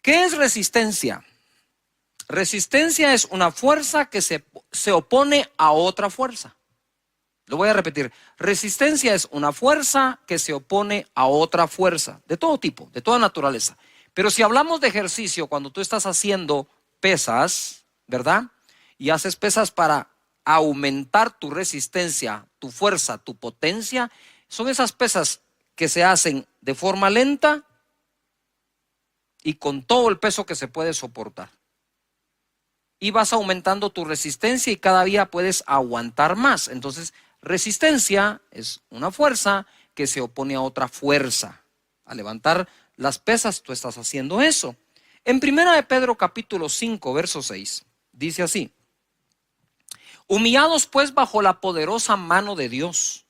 ¿Qué es resistencia? Resistencia es una fuerza que se opone a otra fuerza. Lo voy a repetir. Resistencia es una fuerza que se opone a otra fuerza, de todo tipo, de toda naturaleza. Pero si hablamos de ejercicio, cuando tú estás haciendo pesas, ¿verdad? Y haces pesas para aumentar tu resistencia, tu fuerza, tu potencia, son esas pesas que se hacen de forma lenta y con todo el peso que se puede soportar. Y vas aumentando tu resistencia y cada día puedes aguantar más. Entonces, resistencia es una fuerza que se opone a otra fuerza. Al levantar las pesas, tú estás haciendo eso. En 1 de Pedro capítulo 5, verso 6, dice así: humillados pues bajo la poderosa mano de Dios,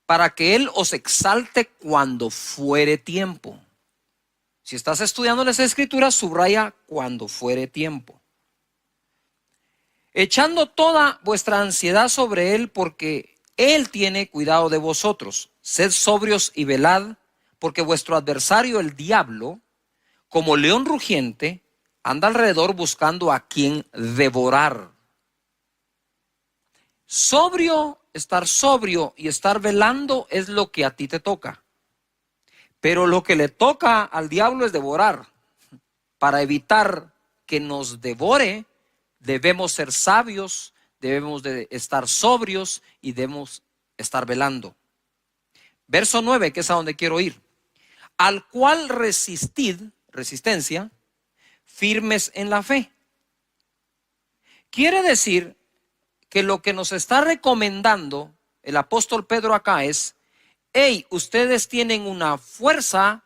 para que Él os exalte cuando fuere tiempo. Si estás estudiando las Escrituras, subraya cuando fuere tiempo. Echando toda vuestra ansiedad sobre Él, porque Él tiene cuidado de vosotros. Sed sobrios y velad, porque vuestro adversario, el diablo, como león rugiente, anda alrededor buscando a quien devorar. Estar sobrio y estar velando es lo que a ti te toca. Pero lo que le toca al diablo es devorar. Para evitar que nos devore, debemos ser sabios, debemos de estar sobrios y debemos estar velando. Verso 9, que es a donde quiero ir. Al cual resistid, resistencia, firmes en la fe. Quiere decir que lo que nos está recomendando el apóstol Pedro acá es: hey, ustedes tienen una fuerza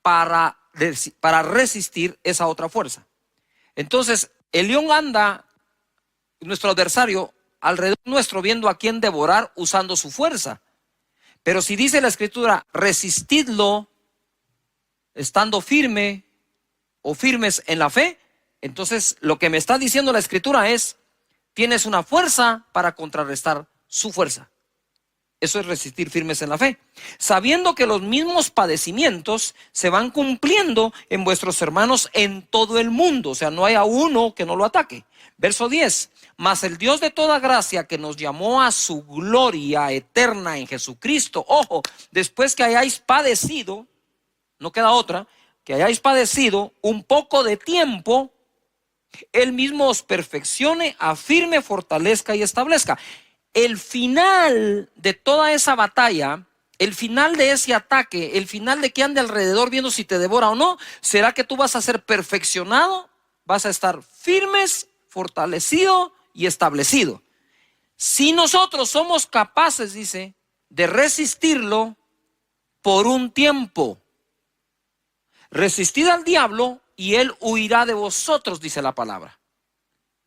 para resistir esa otra fuerza. Entonces, el león anda, nuestro adversario, alrededor nuestro, viendo a quién devorar usando su fuerza. Pero si dice la Escritura, resistidlo estando firme o firmes en la fe, entonces lo que me está diciendo la Escritura es: tienes una fuerza para contrarrestar su fuerza. Eso es resistir firmes en la fe, sabiendo que los mismos padecimientos se van cumpliendo en vuestros hermanos en todo el mundo. O sea, no hay a uno que no lo ataque. Verso 10, mas el Dios de toda gracia, que nos llamó a su gloria eterna en Jesucristo. Ojo, después que hayáis padecido, no queda otra, que hayáis padecido un poco de tiempo, Él mismo os perfeccione, afirme, fortalezca y establezca. El final de toda esa batalla, el final de ese ataque, el final de que ande alrededor viendo si te devora o no, será que tú vas a ser perfeccionado, vas a estar firmes, fortalecido y establecido. Si nosotros somos capaces, dice, de resistirlo por un tiempo, resistid al diablo y él huirá de vosotros, dice la palabra.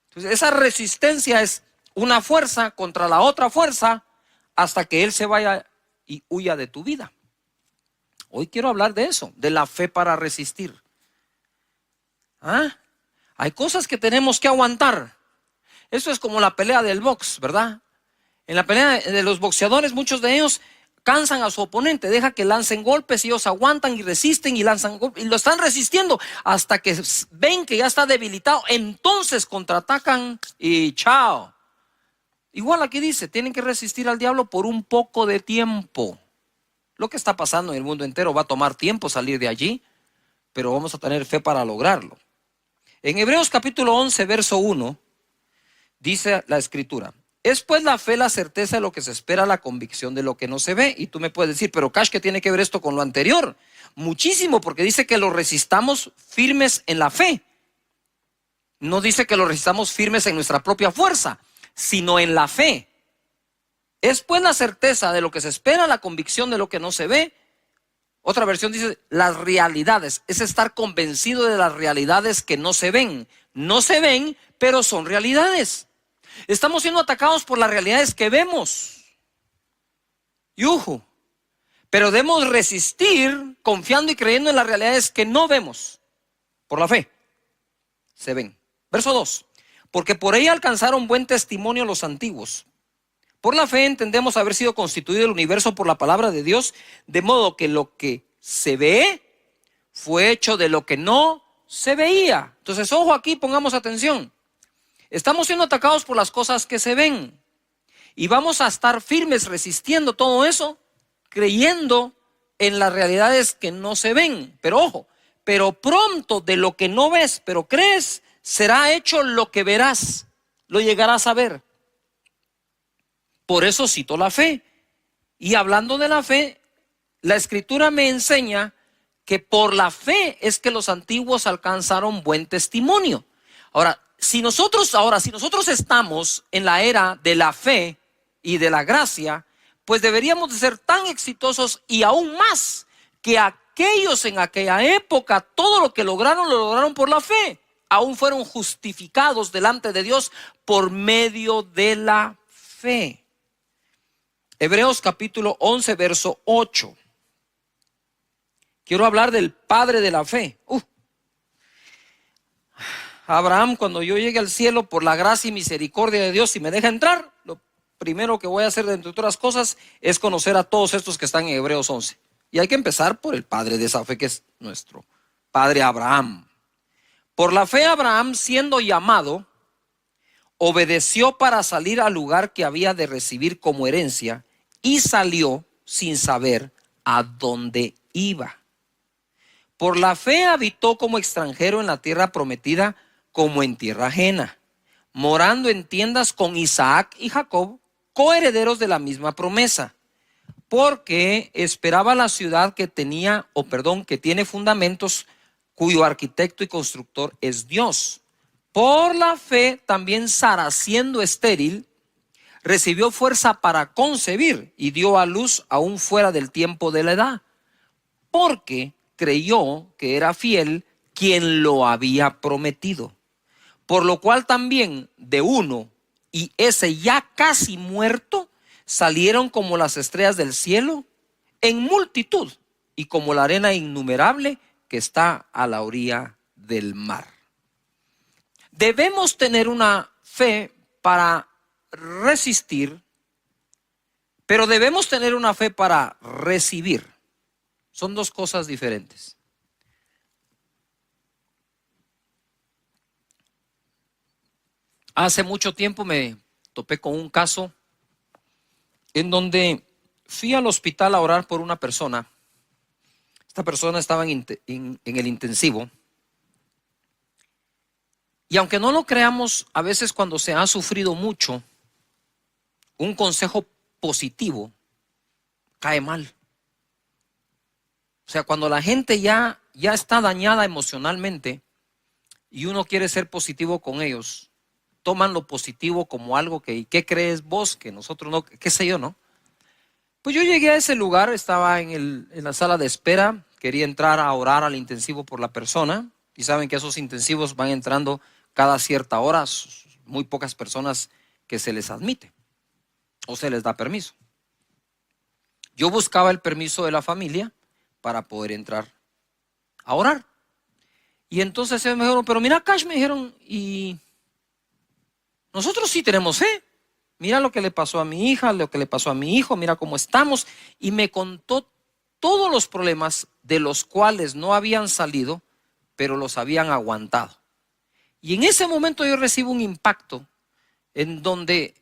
Entonces, esa resistencia es una fuerza contra la otra fuerza hasta que él se vaya y huya de tu vida. Hoy quiero hablar de eso, de la fe para resistir. Hay cosas que tenemos que aguantar. Eso es como la pelea del box, ¿verdad? En la pelea de los boxeadores, muchos de ellos cansan a su oponente, deja que lancen golpes y ellos aguantan y resisten y lanzan golpes y lo están resistiendo hasta que ven que ya está debilitado. Entonces contraatacan y chao. Igual aquí dice, tienen que resistir al diablo por un poco de tiempo. Lo que está pasando en el mundo entero va a tomar tiempo salir de allí, pero vamos a tener fe para lograrlo. En Hebreos capítulo 11, verso 1, dice la Escritura: es pues la fe la certeza de lo que se espera, la convicción de lo que no se ve. Y tú me puedes decir, pero Cash, ¿qué tiene que ver esto con lo anterior? Muchísimo, porque dice que lo resistamos firmes en la fe. No dice que lo resistamos firmes en nuestra propia fuerza, sino en la fe. Es pues la certeza de lo que se espera, la convicción de lo que no se ve. Otra versión dice las realidades. Es estar convencido de las realidades que no se ven. No se ven, pero son realidades. Estamos siendo atacados por las realidades que vemos. Pero debemos resistir confiando y creyendo en las realidades que no vemos. Por la fe se ven. Verso 2. Porque por ella alcanzaron buen testimonio los antiguos. Por la fe entendemos haber sido constituido el universo por la palabra de Dios, de modo que lo que se ve fue hecho de lo que no se veía. Entonces, ojo aquí, pongamos atención. Estamos siendo atacados por las cosas que se ven. Y vamos a estar firmes resistiendo todo eso, creyendo en las realidades que no se ven. Pero ojo, pero pronto de lo que no ves, pero crees, será hecho lo que verás, lo llegarás a ver. Por eso cito la fe. Y hablando de la fe, la Escritura me enseña que por la fe es que los antiguos alcanzaron buen testimonio. Ahora, si nosotros estamos en la era de la fe y de la gracia, pues deberíamos de ser tan exitosos y aún más que aquellos en aquella época. Todo lo que lograron, lo lograron por la fe. Aún fueron justificados delante de Dios por medio de la fe. Hebreos capítulo 11, verso 8. Quiero hablar del padre de la fe. Abraham, cuando yo llegue al cielo por la gracia y misericordia de Dios, si me deja entrar, lo primero que voy a hacer, entre otras cosas, es conocer a todos estos que están en Hebreos 11. Y hay que empezar por el padre de esa fe, que es nuestro padre Abraham. Por la fe Abraham, siendo llamado, obedeció para salir al lugar que había de recibir como herencia y salió sin saber a dónde iba. Por la fe habitó como extranjero en la tierra prometida, como en tierra ajena, morando en tiendas con Isaac y Jacob, coherederos de la misma promesa, porque esperaba la ciudad que tiene fundamentos, cuyo arquitecto y constructor es Dios. Por la fe también Sara, siendo estéril, recibió fuerza para concebir y dio a luz aún fuera del tiempo de la edad, porque creyó que era fiel quien lo había prometido. Por lo cual también de uno, y ese ya casi muerto, salieron como las estrellas del cielo en multitud y como la arena innumerable que está a la orilla del mar. Debemos tener una fe para resistir, pero debemos tener una fe para recibir. Son dos cosas diferentes. Hace mucho tiempo me topé con un caso en donde fui al hospital a orar por una persona. Esta persona estaba en el intensivo. Y aunque no lo creamos, a veces cuando se ha sufrido mucho, un consejo positivo cae mal. O sea, cuando la gente ya está dañada emocionalmente y uno quiere ser positivo con ellos, toman lo positivo como algo que, ¿qué crees vos? Que nosotros no, qué sé yo, ¿no? Pues yo llegué a ese lugar, estaba en la sala de espera, quería entrar a orar al intensivo por la persona, y saben que esos intensivos van entrando cada cierta hora, muy pocas personas que se les admite o se les da permiso. Yo buscaba el permiso de la familia para poder entrar a orar. Y entonces ellos me dijeron, pero mira, Cash, me dijeron, y nosotros sí tenemos fe. Mira lo que le pasó a mi hija, lo que le pasó a mi hijo, mira cómo estamos. Y me contó todos los problemas de los cuales no habían salido, pero los habían aguantado. Y en ese momento yo recibo un impacto en donde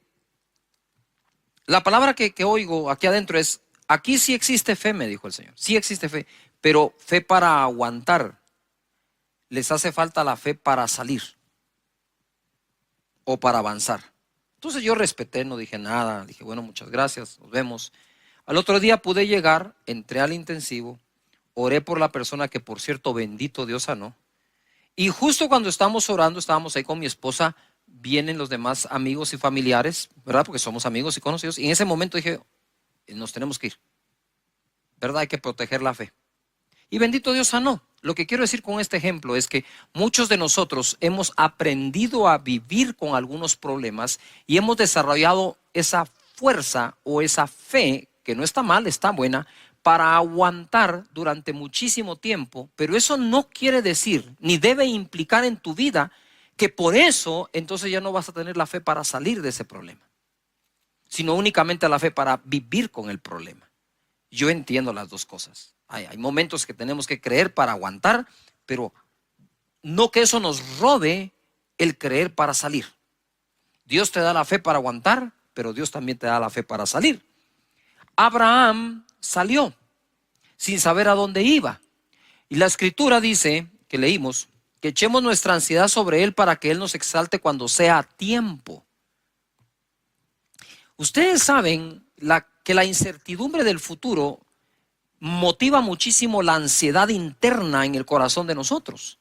la palabra que oigo aquí adentro es, aquí sí existe fe, me dijo el Señor, sí existe fe, pero fe para aguantar. Les hace falta la fe para salir o para avanzar. Entonces yo respeté, no dije nada, dije, bueno, muchas gracias, nos vemos. Al otro día pude llegar, entré al intensivo, oré por la persona que, por cierto, bendito Dios sanó. Y justo cuando estábamos orando, estábamos ahí con mi esposa, vienen los demás amigos y familiares, ¿verdad? Porque somos amigos y conocidos. Y en ese momento dije, nos tenemos que ir, ¿verdad? Hay que proteger la fe. Y bendito Dios sanó. Lo que quiero decir con este ejemplo es que muchos de nosotros hemos aprendido a vivir con algunos problemas y hemos desarrollado esa fuerza o esa fe, que no está mal, está buena, para aguantar durante muchísimo tiempo. Pero eso no quiere decir, ni debe implicar en tu vida, que por eso entonces ya no vas a tener la fe para salir de ese problema, sino únicamente la fe para vivir con el problema. Yo entiendo las dos cosas. Hay momentos que tenemos que creer para aguantar, pero no que eso nos robe el creer para salir. Dios te da la fe para aguantar, pero Dios también te da la fe para salir. Abraham salió sin saber a dónde iba. Y la escritura dice, que leímos, que echemos nuestra ansiedad sobre él para que él nos exalte cuando sea tiempo. Ustedes saben que la incertidumbre del futuro motiva muchísimo la ansiedad interna en el corazón de nosotros.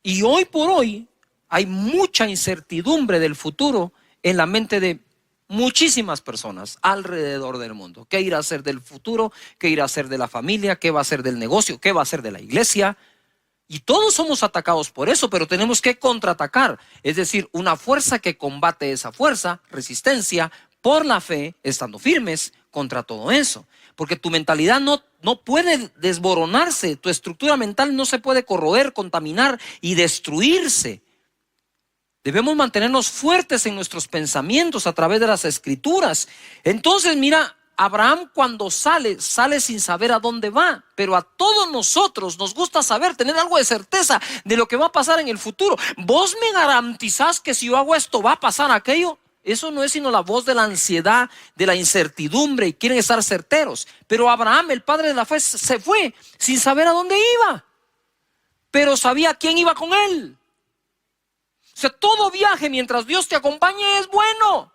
Y hoy por hoy hay mucha incertidumbre del futuro en la mente de muchísimas personas alrededor del mundo. ¿Qué irá a ser del futuro? ¿Qué irá a ser de la familia? ¿Qué va a ser del negocio? ¿Qué va a ser de la iglesia? Y todos somos atacados por eso, pero tenemos que contraatacar. Es decir, una fuerza que combate esa fuerza, resistencia, por la fe, estando firmes contra todo eso. Porque tu mentalidad no puede desboronarse, tu estructura mental no se puede corroer, contaminar y destruirse. Debemos mantenernos fuertes en nuestros pensamientos a través de las escrituras. Entonces, mira, Abraham cuando sale sin saber a dónde va. Pero a todos nosotros nos gusta saber, tener algo de certeza de lo que va a pasar en el futuro. ¿Vos me garantizás que si yo hago esto va a pasar aquello? Eso no es sino la voz de la ansiedad, de la incertidumbre, y quieren estar certeros. Pero Abraham, el padre de la fe, se fue sin saber a dónde iba, pero sabía quién iba con él. O sea, todo viaje mientras Dios te acompañe es bueno.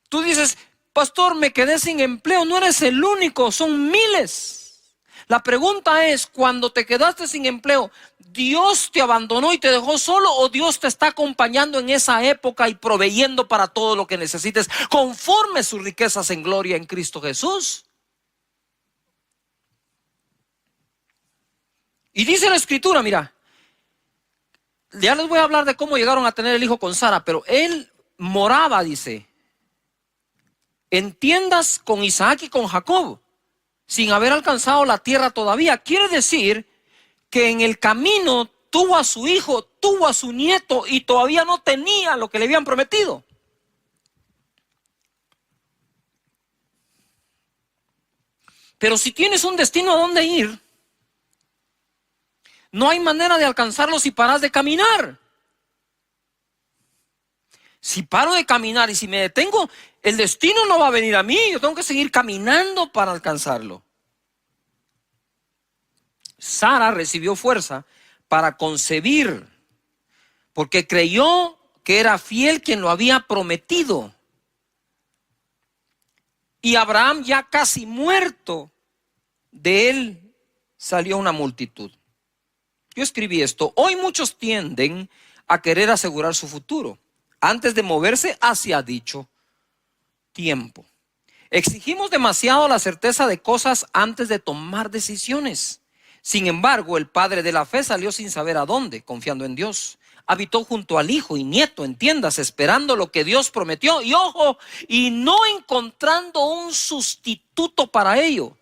Tú dices, pastor, me quedé sin empleo. No eres el único, son miles. La pregunta es, cuando te quedaste sin empleo, ¿Dios te abandonó y te dejó solo, o Dios te está acompañando en esa época y proveyendo para todo lo que necesites conforme sus riquezas en gloria en Cristo Jesús? Y dice la escritura, mira, ya les voy a hablar de cómo llegaron a tener el hijo con Sara, pero él moraba, dice, en tiendas con Isaac y con Jacob, sin haber alcanzado la tierra todavía. Quiere decir que en el camino tuvo a su hijo, tuvo a su nieto y todavía no tenía lo que le habían prometido. Pero si tienes un destino a dónde ir, no hay manera de alcanzarlo si paras de caminar. Si paro de caminar y si me detengo, el destino no va a venir a mí. Yo tengo que seguir caminando para alcanzarlo. Sara recibió fuerza para concebir, porque creyó que era fiel quien lo había prometido. Y Abraham, ya casi muerto, de él salió una multitud. Yo escribí esto: hoy muchos tienden a querer asegurar su futuro antes de moverse hacia dicho tiempo. Exigimos demasiado la certeza de cosas antes de tomar decisiones. Sin embargo, el padre de la fe salió sin saber a dónde, confiando en Dios. Habitó junto al hijo y nieto en tiendas, esperando lo que Dios prometió. Y ojo, y no encontrando un sustituto para ello.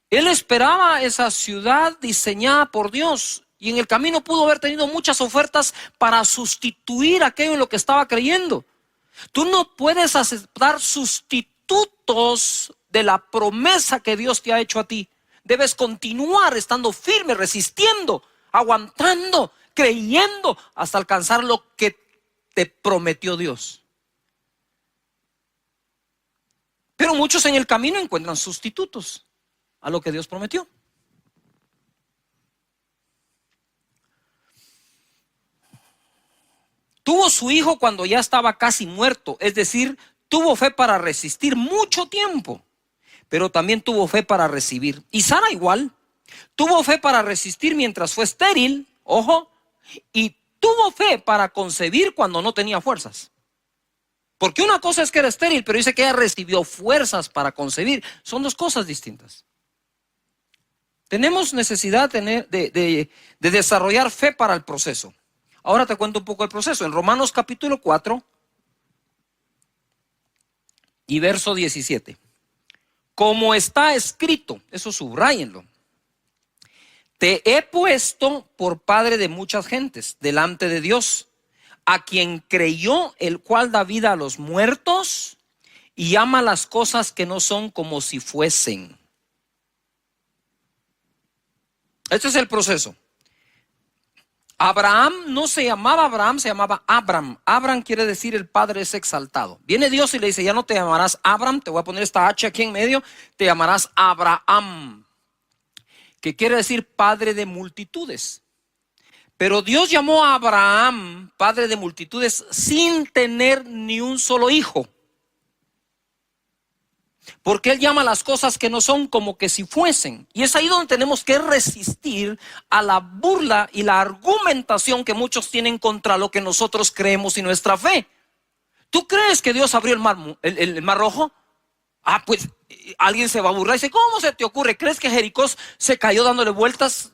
Él esperaba esa ciudad diseñada por Dios. Y en el camino pudo haber tenido muchas ofertas para sustituir aquello en lo que estaba creyendo. Tú no puedes aceptar sustitutos de la promesa que Dios te ha hecho a ti. Debes continuar estando firme, resistiendo, aguantando, creyendo hasta alcanzar lo que te prometió Dios. Pero muchos en el camino encuentran sustitutos a lo que Dios prometió. Tuvo su hijo cuando ya estaba casi muerto, es decir, tuvo fe para resistir mucho tiempo, pero también tuvo fe para recibir. Y Sara igual, tuvo fe para resistir mientras fue estéril, ojo, y tuvo fe para concebir cuando no tenía fuerzas. Porque una cosa es que era estéril, pero dice que ella recibió fuerzas para concebir. Son dos cosas distintas. Tenemos necesidad de desarrollar fe para el proceso. Ahora te cuento un poco el proceso. En Romanos capítulo 4 y verso 17. Como está escrito, eso subráyenlo: te he puesto por padre de muchas gentes delante de Dios, a quien creyó, el cual da vida a los muertos y ama las cosas que no son como si fuesen. Este es el proceso. Abraham no se llamaba Abraham, se llamaba Abram. Abram quiere decir el padre es exaltado. Viene Dios y le dice, ya no te llamarás Abram, te voy a poner esta H aquí en medio, te llamarás Abraham, que quiere decir padre de multitudes. Pero Dios llamó a Abraham padre de multitudes sin tener ni un solo hijo. Porque Él llama las cosas que no son como que si fuesen. Y es ahí donde tenemos que resistir a la burla y la argumentación que muchos tienen contra lo que nosotros creemos y nuestra fe. ¿Tú crees que Dios abrió el mar rojo? Ah, pues alguien se va a burlar y dice, ¿cómo se te ocurre? ¿Crees que Jericó se cayó dándole vueltas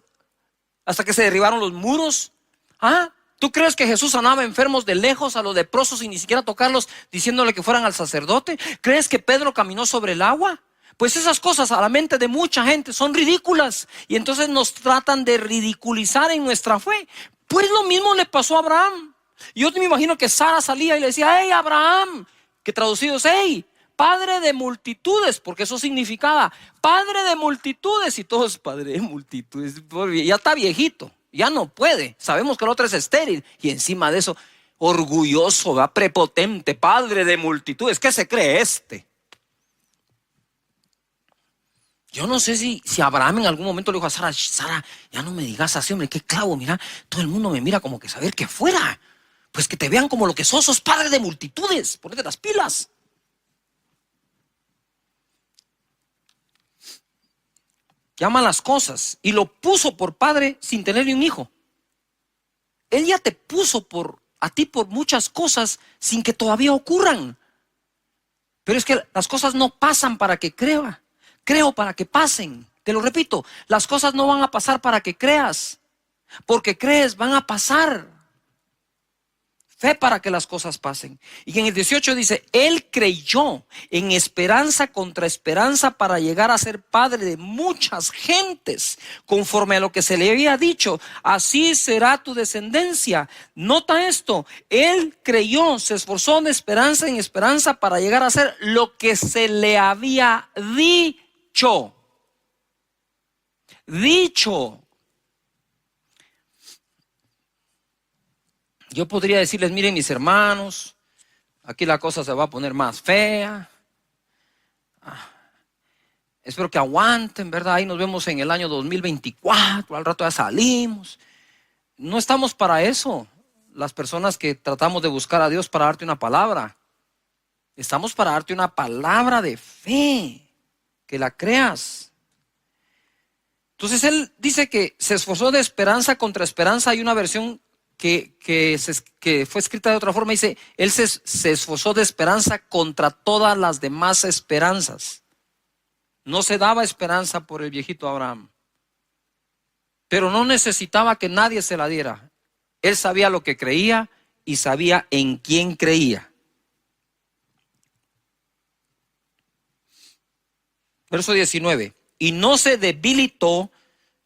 hasta que se derribaron los muros? ¿Ah? ¿Tú crees que Jesús sanaba enfermos de lejos, a los leprosos, y ni siquiera tocarlos, diciéndole que fueran al sacerdote? ¿Crees que Pedro caminó sobre el agua? Pues esas cosas a la mente de mucha gente son ridículas, y entonces nos tratan de ridiculizar en nuestra fe. Pues lo mismo le pasó a Abraham. Yo me imagino que Sara salía y le decía, hey Abraham, que traducido es, hey, padre de multitudes, porque eso significaba padre de multitudes, y todos padre de multitudes, ya está viejito. Ya no puede, sabemos que el otro es estéril, y encima de eso, orgulloso, ¿va? Prepotente, padre de multitudes. ¿Qué se cree este? Yo no sé si Abraham en algún momento le dijo a Sara, Sara, ya no me digas así, hombre, qué clavo, mira, todo el mundo me mira como que saber que fuera, pues que te vean como lo que sos padre de multitudes, ponete las pilas. Llama las cosas y lo puso por padre sin tener ni un hijo. Él ya te puso a ti por muchas cosas sin que todavía ocurran. Pero es que las cosas no pasan para que creo para que pasen. Te lo repito, las cosas no van a pasar para que creas, porque crees, van a pasar. Fe para que las cosas pasen. Y en el 18 dice, él creyó en esperanza contra esperanza para llegar a ser padre de muchas gentes, conforme a lo que se le había dicho, así será tu descendencia. Nota esto, él creyó, se esforzó de esperanza en esperanza para llegar a ser lo que se le había dicho. Yo podría decirles, miren mis hermanos, aquí la cosa se va a poner más fea. Espero que aguanten, ¿verdad? Ahí nos vemos en el año 2024, al rato ya salimos. No estamos para eso, las personas que tratamos de buscar a Dios para darte una palabra. Estamos para darte una palabra de fe, que la creas. Entonces él dice que se esforzó de esperanza contra esperanza. Hay una versión que fue escrita de otra forma, dice, él se esforzó de esperanza contra todas las demás esperanzas. No se daba esperanza por el viejito Abraham, pero no necesitaba que nadie se la diera. Él sabía lo que creía y sabía en quién creía. Verso 19, y no se debilitó,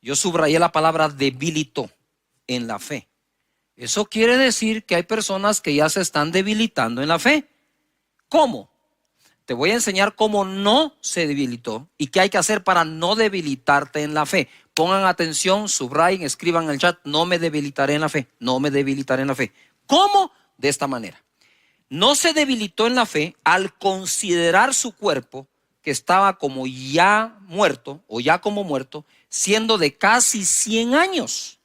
yo subrayé la palabra debilitó, en la fe. Eso quiere decir que hay personas que ya se están debilitando en la fe. ¿Cómo? Te voy a enseñar cómo no se debilitó y qué hay que hacer para no debilitarte en la fe. Pongan atención, subrayen, escriban en el chat, no me debilitaré en la fe, no me debilitaré en la fe. ¿Cómo? De esta manera. No se debilitó en la fe al considerar su cuerpo, que estaba como ya muerto o ya como muerto, siendo de casi 100 años.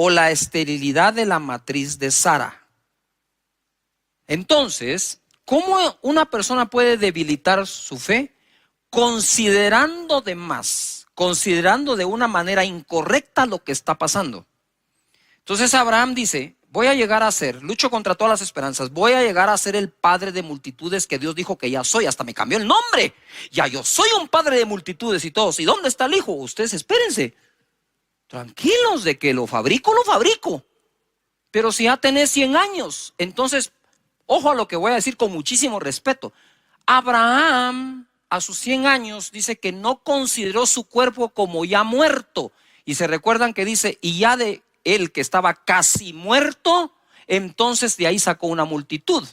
O la esterilidad de la matriz de Sara. Entonces, ¿cómo una persona puede debilitar su fe? Considerando de más, considerando de una manera incorrecta lo que está pasando. Entonces Abraham dice, voy a llegar a ser, lucho contra todas las esperanzas, voy a llegar a ser el padre de multitudes que Dios dijo que ya soy, hasta me cambió el nombre. Ya yo soy un padre de multitudes y todos. ¿Y dónde está el hijo? Ustedes espérense. Tranquilos, de que lo fabrico. Pero si ya tenés 100 años, entonces, ojo a lo que voy a decir con muchísimo respeto. Abraham, a sus 100 años, dice que no consideró su cuerpo como ya muerto. Y se recuerdan que dice, y ya de él que estaba casi muerto, entonces de ahí sacó una multitud.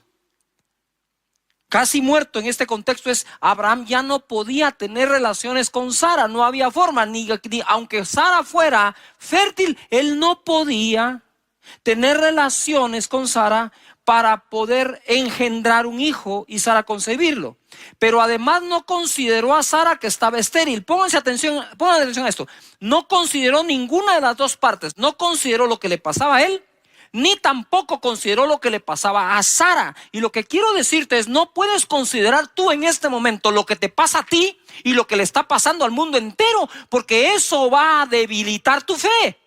casi muerto en este contexto es, Abraham ya no podía tener relaciones con Sara, no había forma, ni aunque Sara fuera fértil, él no podía tener relaciones con Sara para poder engendrar un hijo y Sara concebirlo. Pero además no consideró a Sara que estaba estéril. Pongan atención a esto. No consideró ninguna de las dos partes. No consideró lo que le pasaba a él, ni tampoco consideró lo que le pasaba a Sara. Y lo que quiero decirte es, no puedes considerar tú en este momento lo que te pasa a ti y lo que le está pasando al mundo entero, porque eso va a debilitar tu fe.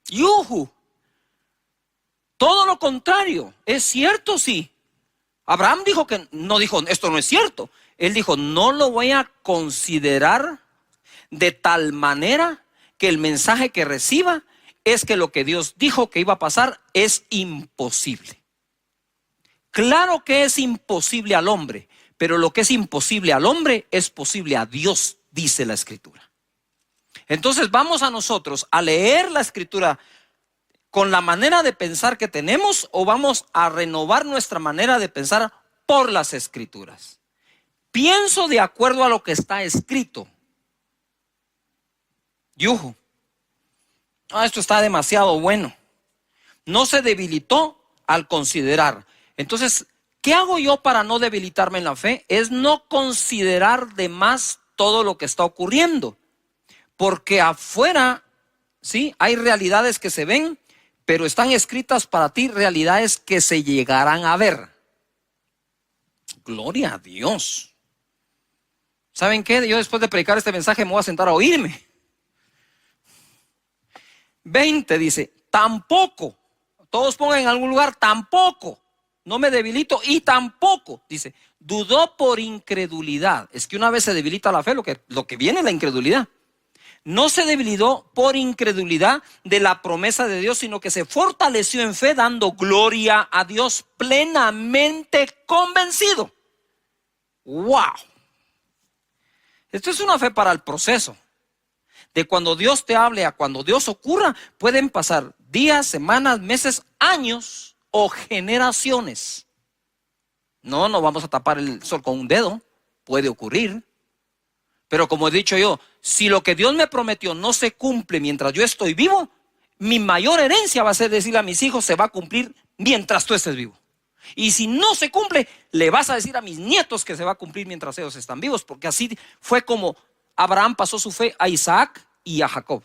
¡Yuhu! Todo lo contrario, es cierto, sí. Abraham dijo que no, dijo esto no es cierto. Él dijo, no lo voy a considerar de tal manera que el mensaje que reciba es que lo que Dios dijo que iba a pasar es imposible. Claro que es imposible al hombre, pero lo que es imposible al hombre es posible a Dios, dice la Escritura. Entonces vamos a nosotros a leer la Escritura con la manera de pensar que tenemos, o vamos a renovar nuestra manera de pensar por las Escrituras. Pienso de acuerdo a lo que está escrito. Yuhu. Esto está demasiado bueno. No se debilitó al considerar. Entonces, ¿qué hago yo para no debilitarme en la fe? Es no considerar de más todo lo que está ocurriendo. Porque afuera, sí, hay realidades que se ven, pero están escritas para ti realidades que se llegarán a ver. Gloria a Dios. ¿Saben qué? Yo después de predicar este mensaje me voy a sentar a oírme. 20 dice, tampoco. Todos pongan en algún lugar, tampoco. No me debilito y tampoco. Dice, dudó por incredulidad. Es que una vez se debilita la fe, lo que viene es la incredulidad. No se debilitó por incredulidad de la promesa de Dios, sino que se fortaleció en fe, dando gloria a Dios, plenamente convencido. ¡Wow! Esto es una fe para el proceso. De cuando Dios te hable a cuando Dios ocurra, pueden pasar días, semanas, meses, años o generaciones. No vamos a tapar el sol con un dedo. Puede ocurrir. Pero como he dicho yo, si lo que Dios me prometió no se cumple mientras yo estoy vivo, mi mayor herencia va a ser decirle a mis hijos, se va a cumplir mientras tú estés vivo. Y si no se cumple, le vas a decir a mis nietos que se va a cumplir mientras ellos están vivos, porque así fue como Abraham pasó su fe a Isaac y a Jacob.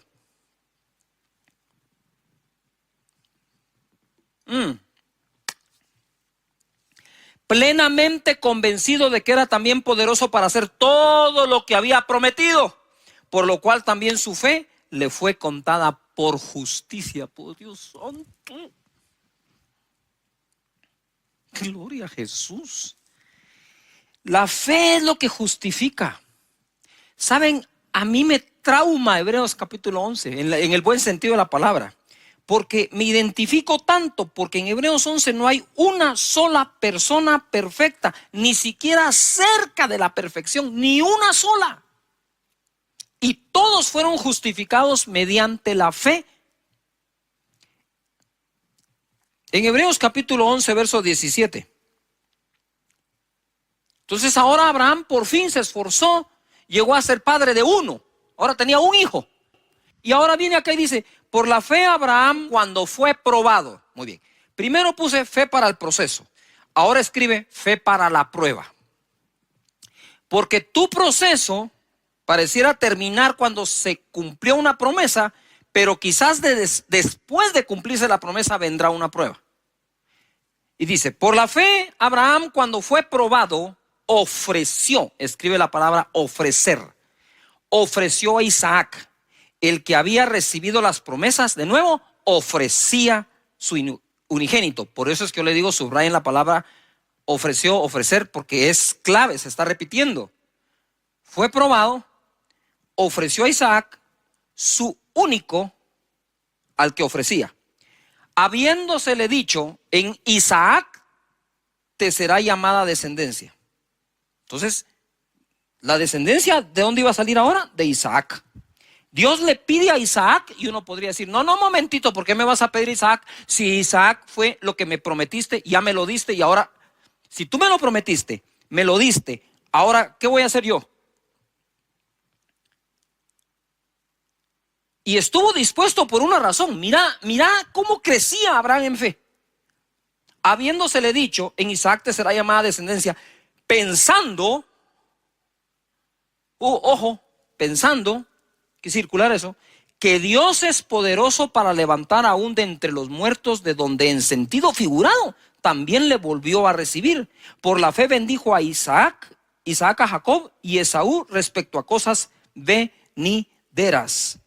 Plenamente convencido de que era también poderoso para hacer todo lo que había prometido, por lo cual también su fe le fue contada por justicia. Por Dios santo. Gloria a Jesús. La fe es lo que justifica. Saben, a mí me trauma Hebreos capítulo 11, en el buen sentido de la palabra. Porque me identifico tanto, porque en Hebreos 11 no hay una sola persona perfecta, ni siquiera cerca de la perfección, ni una sola. Y todos fueron justificados mediante la fe. En Hebreos capítulo 11, verso 17. Entonces ahora Abraham por fin se esforzó, llegó a ser padre de uno. Ahora tenía un hijo. Y ahora viene acá y dice, por la fe Abraham cuando fue probado. Muy bien. Primero puse fe para el proceso. Ahora escribe fe para la prueba. Porque tu proceso pareciera terminar cuando se cumplió una promesa, pero quizás después de cumplirse la promesa vendrá una prueba. Y dice, por la fe Abraham cuando fue probado ofreció, escribe la palabra ofrecer, ofreció a Isaac. El que había recibido las promesas, de nuevo, ofrecía su unigénito. Por eso es que yo le digo, subrayen la palabra ofreció, ofrecer, porque es clave, se está repitiendo. Fue probado, ofreció a Isaac su único al que ofrecía. Habiéndosele dicho, en Isaac te será llamada descendencia. Entonces, la descendencia, ¿de dónde iba a salir ahora? De Isaac. Dios le pide a Isaac y uno podría decir, no, momentito, ¿por qué me vas a pedir Isaac? Si Isaac fue lo que me prometiste, ya me lo diste y ahora Si tú me lo prometiste, me lo diste, ahora, ¿qué voy a hacer yo? Y estuvo dispuesto por una razón. Mira cómo crecía Abraham en fe. Habiéndosele dicho, en Isaac te será llamada descendencia, pensando, pensando, que circular eso, que Dios es poderoso para levantar aún de entre los muertos, de donde en sentido figurado también le volvió a recibir. Por la fe bendijo a Isaac a Jacob y Esaú respecto a cosas venideras.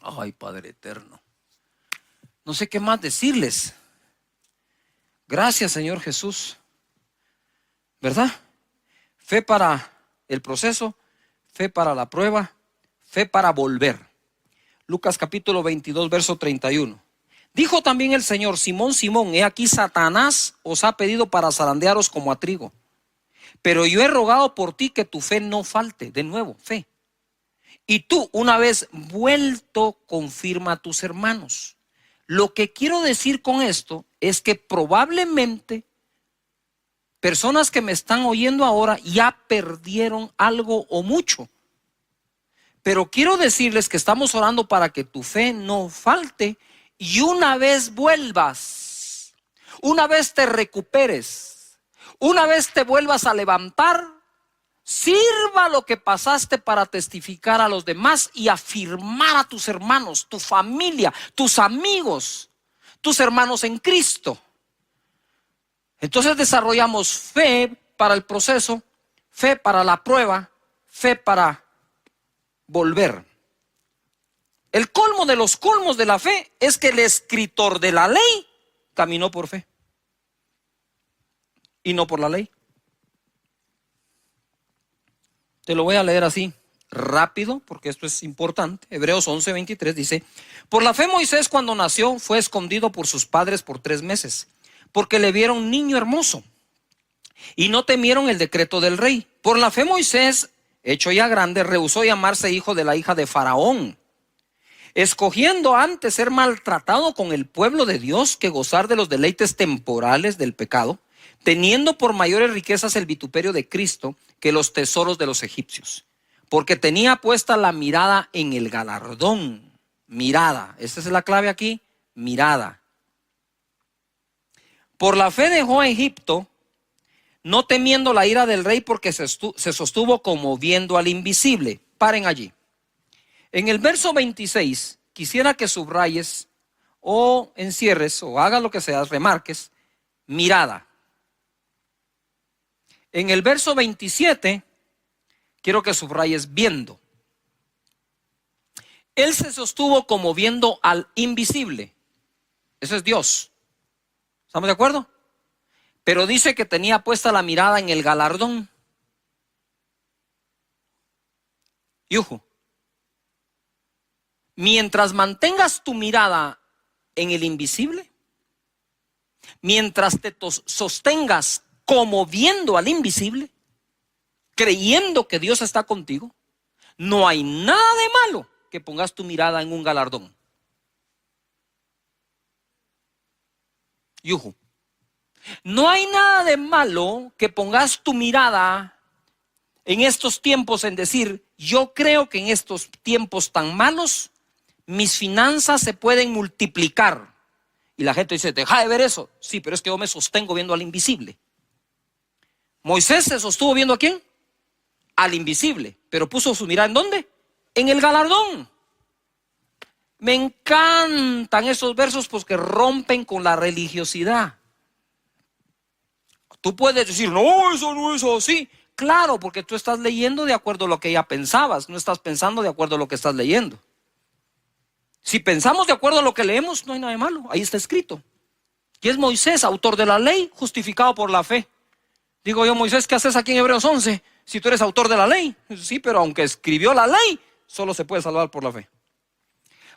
Ay, Padre eterno, no sé qué más decirles. Gracias, Señor Jesús, ¿verdad? Fe para el proceso, fe para la prueba, fe para volver. Lucas capítulo 22, verso 31. Dijo también el Señor: Simón, Simón, he aquí Satanás os ha pedido para zarandearos como a trigo, pero yo he rogado por ti que tu fe no falte. De nuevo, fe. Y tú, una vez vuelto, confirma a tus hermanos. Lo que quiero decir con esto es que probablemente personas que me están oyendo ahora ya perdieron algo o mucho. Pero quiero decirles que estamos orando para que tu fe no falte, y una vez vuelvas, una vez te recuperes, una vez te vuelvas a levantar, sirva lo que pasaste para testificar a los demás y afirmar a tus hermanos, tu familia, tus amigos, tus hermanos en Cristo. Entonces desarrollamos fe para el proceso, fe para la prueba, fe para volver. El colmo de los colmos de la fe es que el escritor de la ley caminó por fe y no por la ley. Te lo voy a leer así rápido porque esto es importante. Hebreos 11:23 dice: por la fe Moisés, cuando nació, fue escondido por sus padres por 3 meses, porque le vieron niño hermoso y no temieron el decreto del rey. Por la fe Moisés, hecho ya grande, rehusó llamarse hijo de la hija de Faraón, escogiendo antes ser maltratado con el pueblo de Dios que gozar de los deleites temporales del pecado, teniendo por mayores riquezas el vituperio de Cristo que los tesoros de los egipcios, porque tenía puesta la mirada en el galardón. Mirada, esta es la clave aquí, mirada. Por la fe dejó a Egipto, no temiendo la ira del rey, porque se sostuvo como viendo al invisible. Paren allí. En el verso 26, quisiera que subrayes o encierres o hagas lo que seas, remarques, mirada. En el verso 27, quiero que subrayes viendo. Él se sostuvo como viendo al invisible. Eso es Dios. ¿Estamos de acuerdo? Pero dice que tenía puesta la mirada en el galardón. Yuju. Mientras mantengas tu mirada en el invisible, mientras te sostengas como viendo al invisible, creyendo que Dios está contigo, no hay nada de malo que pongas tu mirada en un galardón. Yuju. No hay nada de malo que pongas tu mirada en estos tiempos en decir: yo creo que en estos tiempos tan malos mis finanzas se pueden multiplicar. Y la gente dice: deja de ver eso. Sí, pero es que yo me sostengo viendo al invisible. Moisés se sostuvo viendo ¿a quién? Al invisible, pero puso su mirada ¿en dónde? En el galardón. Me encantan esos versos porque rompen con la religiosidad. Tú puedes decir: no, eso no es así. Claro, porque tú estás leyendo de acuerdo a lo que ya pensabas, no estás pensando de acuerdo a lo que estás leyendo. Si pensamos de acuerdo a lo que leemos, no hay nada de malo, ahí está escrito. Y es Moisés, autor de la ley, justificado por la fe. Digo yo: Moisés, ¿qué haces aquí en Hebreos 11 si tú eres autor de la ley? Sí, pero aunque escribió la ley, solo se puede salvar por la fe.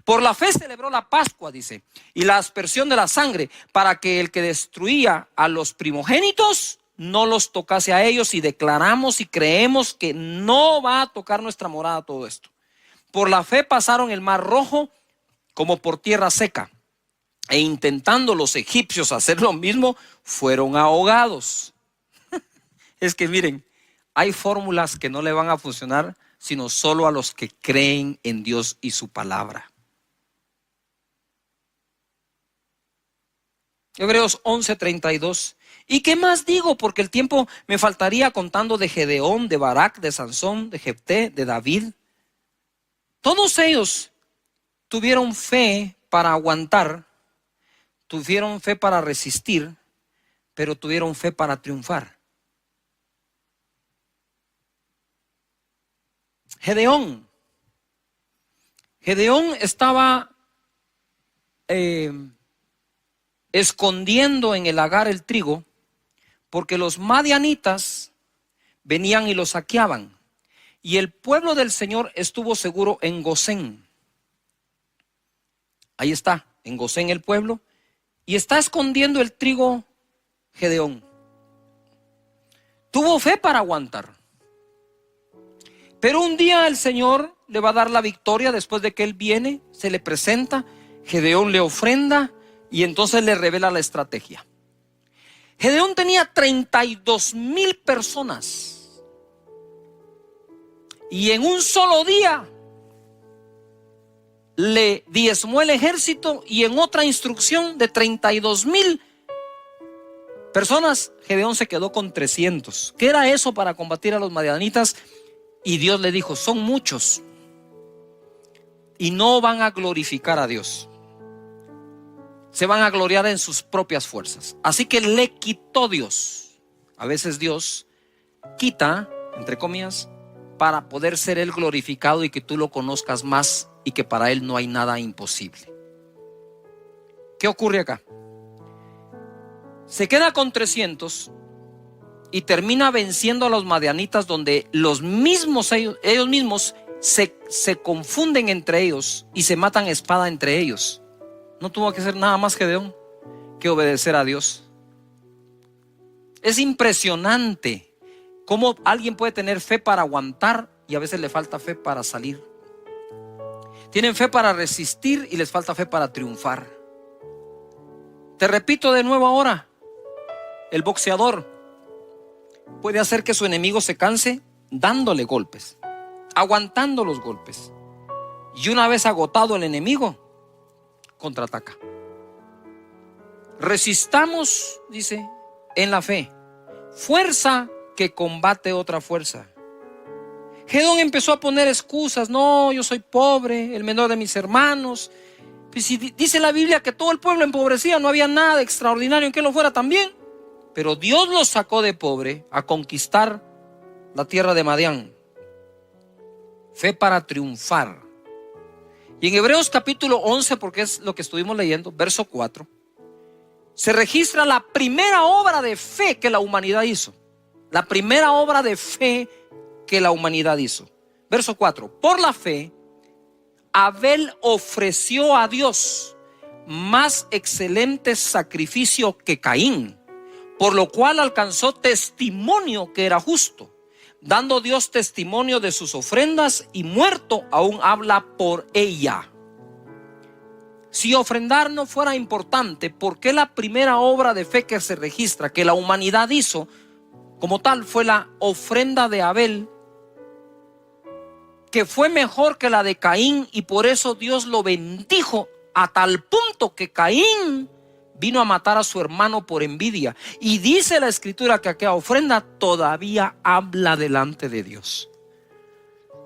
Por la fe celebró la Pascua, dice, y la aspersión de la sangre, para que el que destruía a los primogénitos no los tocase a ellos, y declaramos y creemos que no va a tocar nuestra morada todo esto. Por la fe pasaron el mar Rojo como por tierra seca, e intentando los egipcios hacer lo mismo, fueron ahogados. Es que miren, hay fórmulas que no le van a funcionar sino solo a los que creen en Dios y su palabra. Hebreos 11:32. ¿Y qué más digo? Porque el tiempo me faltaría contando de Gedeón, de Barak, de Sansón, de Jefté, de David. Todos ellos tuvieron fe para aguantar, tuvieron fe para resistir, pero tuvieron fe para triunfar. Gedeón estaba escondiendo en el lagar el trigo, porque los madianitas venían y lo saqueaban. Y el pueblo del Señor estuvo seguro en Gosén. Ahí está, en Gosén el pueblo. Y está escondiendo el trigo Gedeón. Tuvo fe para aguantar. Pero un día el Señor le va a dar la victoria después de que él viene, se le presenta, Gedeón le ofrenda y entonces le revela la estrategia. Gedeón tenía 32,000 personas y en un solo día le diezmó el ejército, y en otra instrucción de 32,000 personas, Gedeón se quedó con 300. ¿Qué era eso para combatir a los madianitas? Y Dios le dijo, son muchos y no van a glorificar a Dios. Se van a gloriar en sus propias fuerzas. Así que le quitó Dios. A veces Dios quita, entre comillas, para poder ser Él glorificado y que tú lo conozcas más y que para Él no hay nada imposible. ¿Qué ocurre acá? Se queda con 300 y termina venciendo a los madianitas, donde los mismos ellos mismos se confunden entre ellos y se matan a espada entre ellos. No tuvo que hacer nada más Gedeón que obedecer a Dios. Es impresionante cómo alguien puede tener fe para aguantar y a veces le falta fe para salir. Tienen fe para resistir y les falta fe para triunfar. Te repito de nuevo ahora, el boxeador puede hacer que su enemigo se canse dándole golpes, aguantando los golpes. Y una vez agotado el enemigo, contraataca. Resistamos, dice, en la fe, fuerza que combate otra fuerza. Gedeón empezó a poner excusas. No, yo soy pobre, el menor de mis hermanos. Pues si dice la Biblia que todo el pueblo empobrecía, no había nada extraordinario en que lo fuera también. Pero Dios los sacó de pobre a conquistar la tierra de Madián. Fe para triunfar. Y en Hebreos capítulo 11, porque es lo que estuvimos leyendo, verso 4, se registra la primera obra de fe que la humanidad hizo. La primera obra de fe que la humanidad hizo. Verso 4. Por la fe, Abel ofreció a Dios más excelente sacrificio que Caín, por lo cual alcanzó testimonio que era justo, dando Dios testimonio de sus ofrendas, y muerto aún habla por ella. Si ofrendar no fuera importante, ¿por qué la primera obra de fe que se registra, que la humanidad hizo como tal, fue la ofrenda de Abel, que fue mejor que la de Caín? Y por eso Dios lo bendijo a tal punto que Caín vino a matar a su hermano por envidia. Y dice la escritura que aquella ofrenda todavía habla delante de Dios.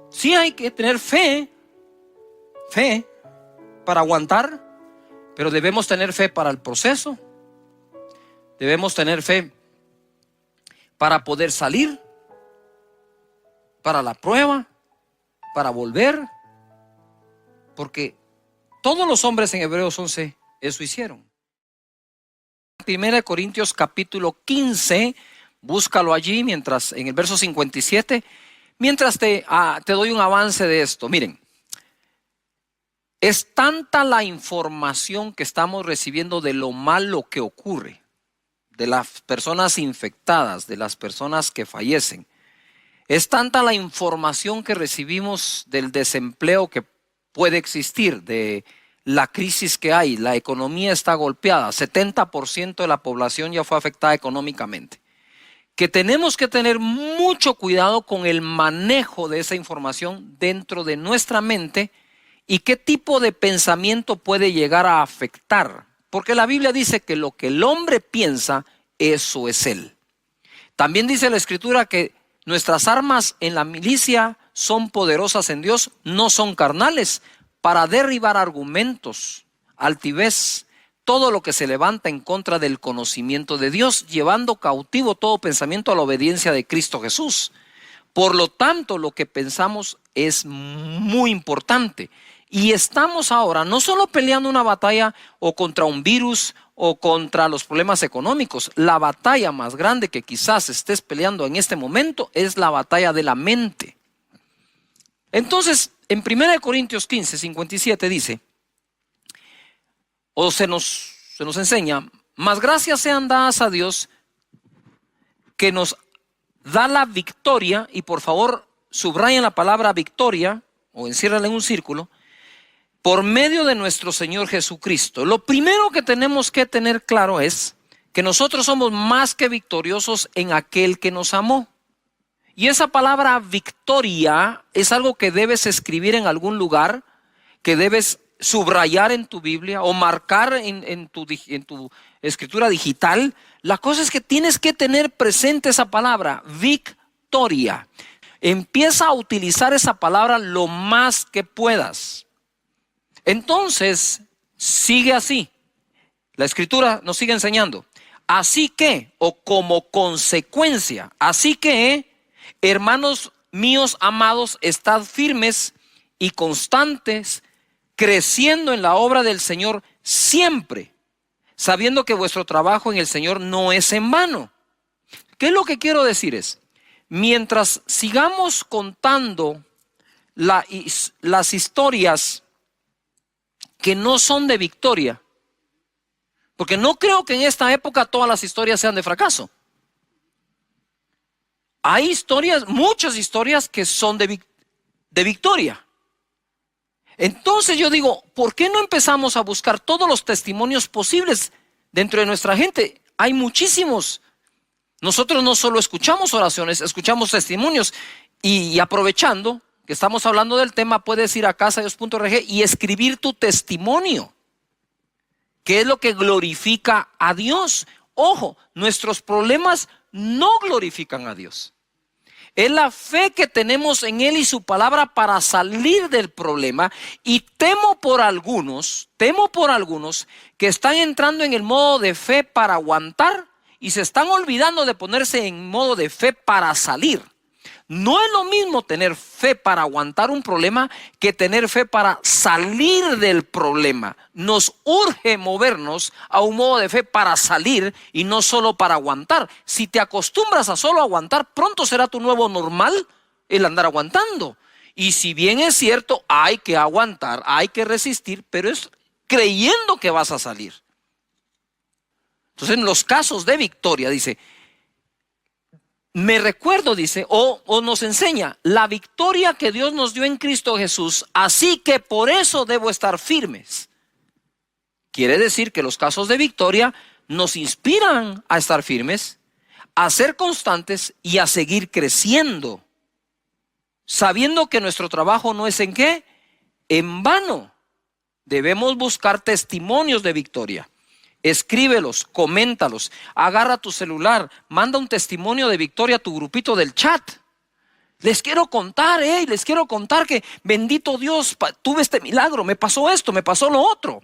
Sí hay que tener fe para aguantar, pero debemos tener fe para el proceso. Debemos tener fe para poder salir, para la prueba, para volver, porque todos los hombres en Hebreos 11 eso hicieron. 1 Corintios capítulo 15, búscalo allí, mientras en el verso 57, mientras te doy un avance de esto. Miren, es tanta la información que estamos recibiendo de lo malo que ocurre, de las personas infectadas, de las personas que fallecen. Es tanta la información que recibimos del desempleo que puede existir, de la crisis que hay, la economía está golpeada, 70% de la población ya fue afectada económicamente, que tenemos que tener mucho cuidado con el manejo de esa información dentro de nuestra mente y qué tipo de pensamiento puede llegar a afectar. Porque la Biblia dice que lo que el hombre piensa, eso es él. También dice la Escritura que nuestras armas en la milicia son poderosas en Dios, no son carnales, para derribar argumentos, altivez, todo lo que se levanta en contra del conocimiento de Dios, llevando cautivo todo pensamiento a la obediencia de Cristo Jesús. Por lo tanto, lo que pensamos es muy importante. Y estamos ahora no solo peleando una batalla o contra un virus o contra los problemas económicos. La batalla más grande que quizás estés peleando en este momento es la batalla de la mente. Entonces, en 1 Corintios 15, 57 dice, o se nos enseña, mas gracias sean dadas a Dios que nos da la victoria, y por favor subrayen la palabra victoria o enciérrala en un círculo, por medio de nuestro Señor Jesucristo. Lo primero que tenemos que tener claro es que nosotros somos más que victoriosos en aquel que nos amó. Y esa palabra victoria es algo que debes escribir en algún lugar, que debes subrayar en tu Biblia o marcar en tu escritura digital. La cosa es que tienes que tener presente esa palabra, victoria. Empieza a utilizar esa palabra lo más que puedas. Entonces, sigue así. La Escritura nos sigue enseñando. Así que, o como consecuencia, así que, hermanos míos amados, estad firmes y constantes, creciendo en la obra del Señor siempre, sabiendo que vuestro trabajo en el Señor no es en vano. ¿Qué es lo que quiero decir? Es, mientras sigamos contando las historias que no son de victoria, porque no creo que en esta época todas las historias sean de fracaso. Hay historias, muchas historias que son de victoria. Entonces yo digo, ¿por qué no empezamos a buscar todos los testimonios posibles dentro de nuestra gente? Hay muchísimos. Nosotros no solo escuchamos oraciones, escuchamos testimonios y aprovechando que estamos hablando del tema, puedes ir a casadedios.org y escribir tu testimonio, que es lo que glorifica a Dios. Ojo, nuestros problemas no glorifican a Dios. Es la fe que tenemos en Él y su palabra para salir del problema. Y temo por algunos que están entrando en el modo de fe para aguantar y se están olvidando de ponerse en modo de fe para salir. No es lo mismo tener fe para aguantar un problema que tener fe para salir del problema. Nos urge movernos a un modo de fe para salir y no solo para aguantar. Si te acostumbras a solo aguantar, pronto será tu nuevo normal el andar aguantando. Y si bien es cierto, hay que aguantar, hay que resistir, pero es creyendo que vas a salir. Entonces, en los casos de victoria, dice, me recuerdo, dice, o nos enseña la victoria que Dios nos dio en Cristo Jesús, así que por eso debo estar firmes. Quiere decir que los casos de victoria nos inspiran a estar firmes, a ser constantes y a seguir creciendo, sabiendo que nuestro trabajo no es en qué, en vano. Debemos buscar testimonios de victoria. Escríbelos, coméntalos, agarra tu celular, manda un testimonio de victoria a tu grupito del chat. Les quiero contar, que bendito Dios, tuve este milagro, me pasó esto, me pasó lo otro.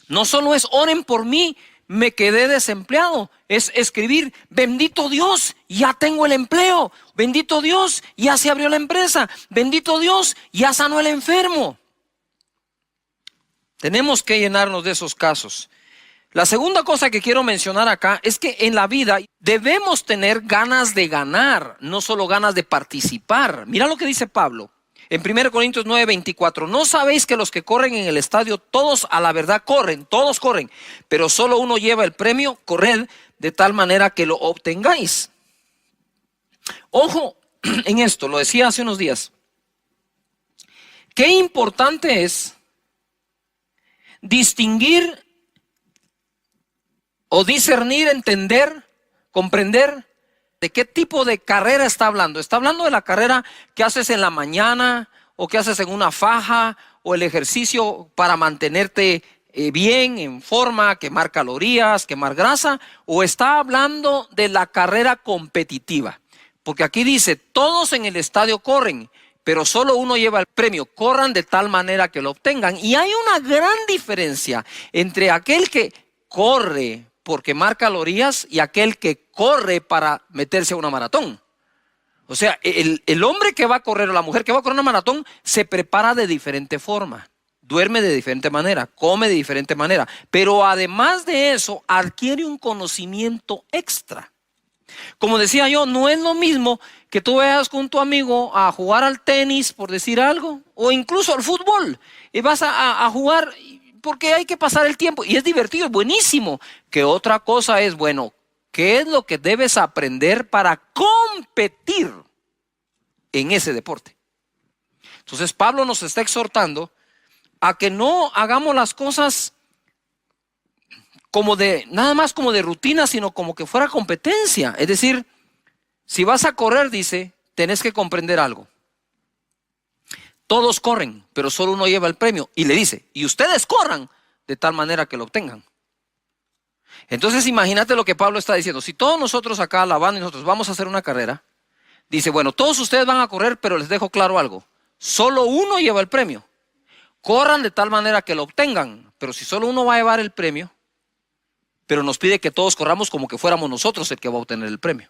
No solo es oren por mí, me quedé desempleado. Es escribir, bendito Dios, ya tengo el empleo. Bendito Dios, ya se abrió la empresa. Bendito Dios, ya sanó el enfermo. Tenemos que llenarnos de esos casos. La segunda cosa que quiero mencionar acá es que en la vida debemos tener ganas de ganar, no solo ganas de participar. Mira lo que dice Pablo en 1 Corintios 9:24. ¿No sabéis que los que corren en el estadio, todos a la verdad corren, todos corren, pero solo uno lleva el premio? Corred de tal manera que lo obtengáis. Ojo en esto, lo decía hace unos días. qué importante es distinguir o discernir, entender, comprender de qué tipo de carrera está hablando. Está hablando de la carrera que haces en la mañana o que haces en una faja o el ejercicio para mantenerte bien, en forma, quemar calorías, quemar grasa, o está hablando de la carrera competitiva. Porque aquí dice, todos en el estadio corren, pero solo uno lleva el premio. Corran de tal manera que lo obtengan. Y hay una gran diferencia entre aquel que corre por quemar calorías y aquel que corre para meterse a una maratón. O sea, el hombre que va a correr o la mujer que va a correr una maratón se prepara de diferente forma, duerme de diferente manera, come de diferente manera, pero además de eso adquiere un conocimiento extra. Como decía yo, no es lo mismo que tú vayas con tu amigo a jugar al tenis, por decir algo, o incluso al fútbol, y vas a jugar porque hay que pasar el tiempo, y es divertido, es buenísimo. Que otra cosa es, bueno, ¿qué es lo que debes aprender para competir en ese deporte? Entonces Pablo nos está exhortando a que no hagamos las cosas como de, nada más como de rutina, sino como que fuera competencia. Es decir, si vas a correr, dice, tenés que comprender algo. Todos corren, pero solo uno lleva el premio. Y le dice, y ustedes corran de tal manera que lo obtengan. Entonces imagínate lo que Pablo está diciendo. Si todos nosotros acá, la banda y nosotros vamos a hacer una carrera, dice, bueno, todos ustedes van a correr, pero les dejo claro algo. Solo uno lleva el premio. Corran de tal manera que lo obtengan. Pero si solo uno va a llevar el premio, pero nos pide que todos corramos como que fuéramos nosotros el que va a obtener el premio.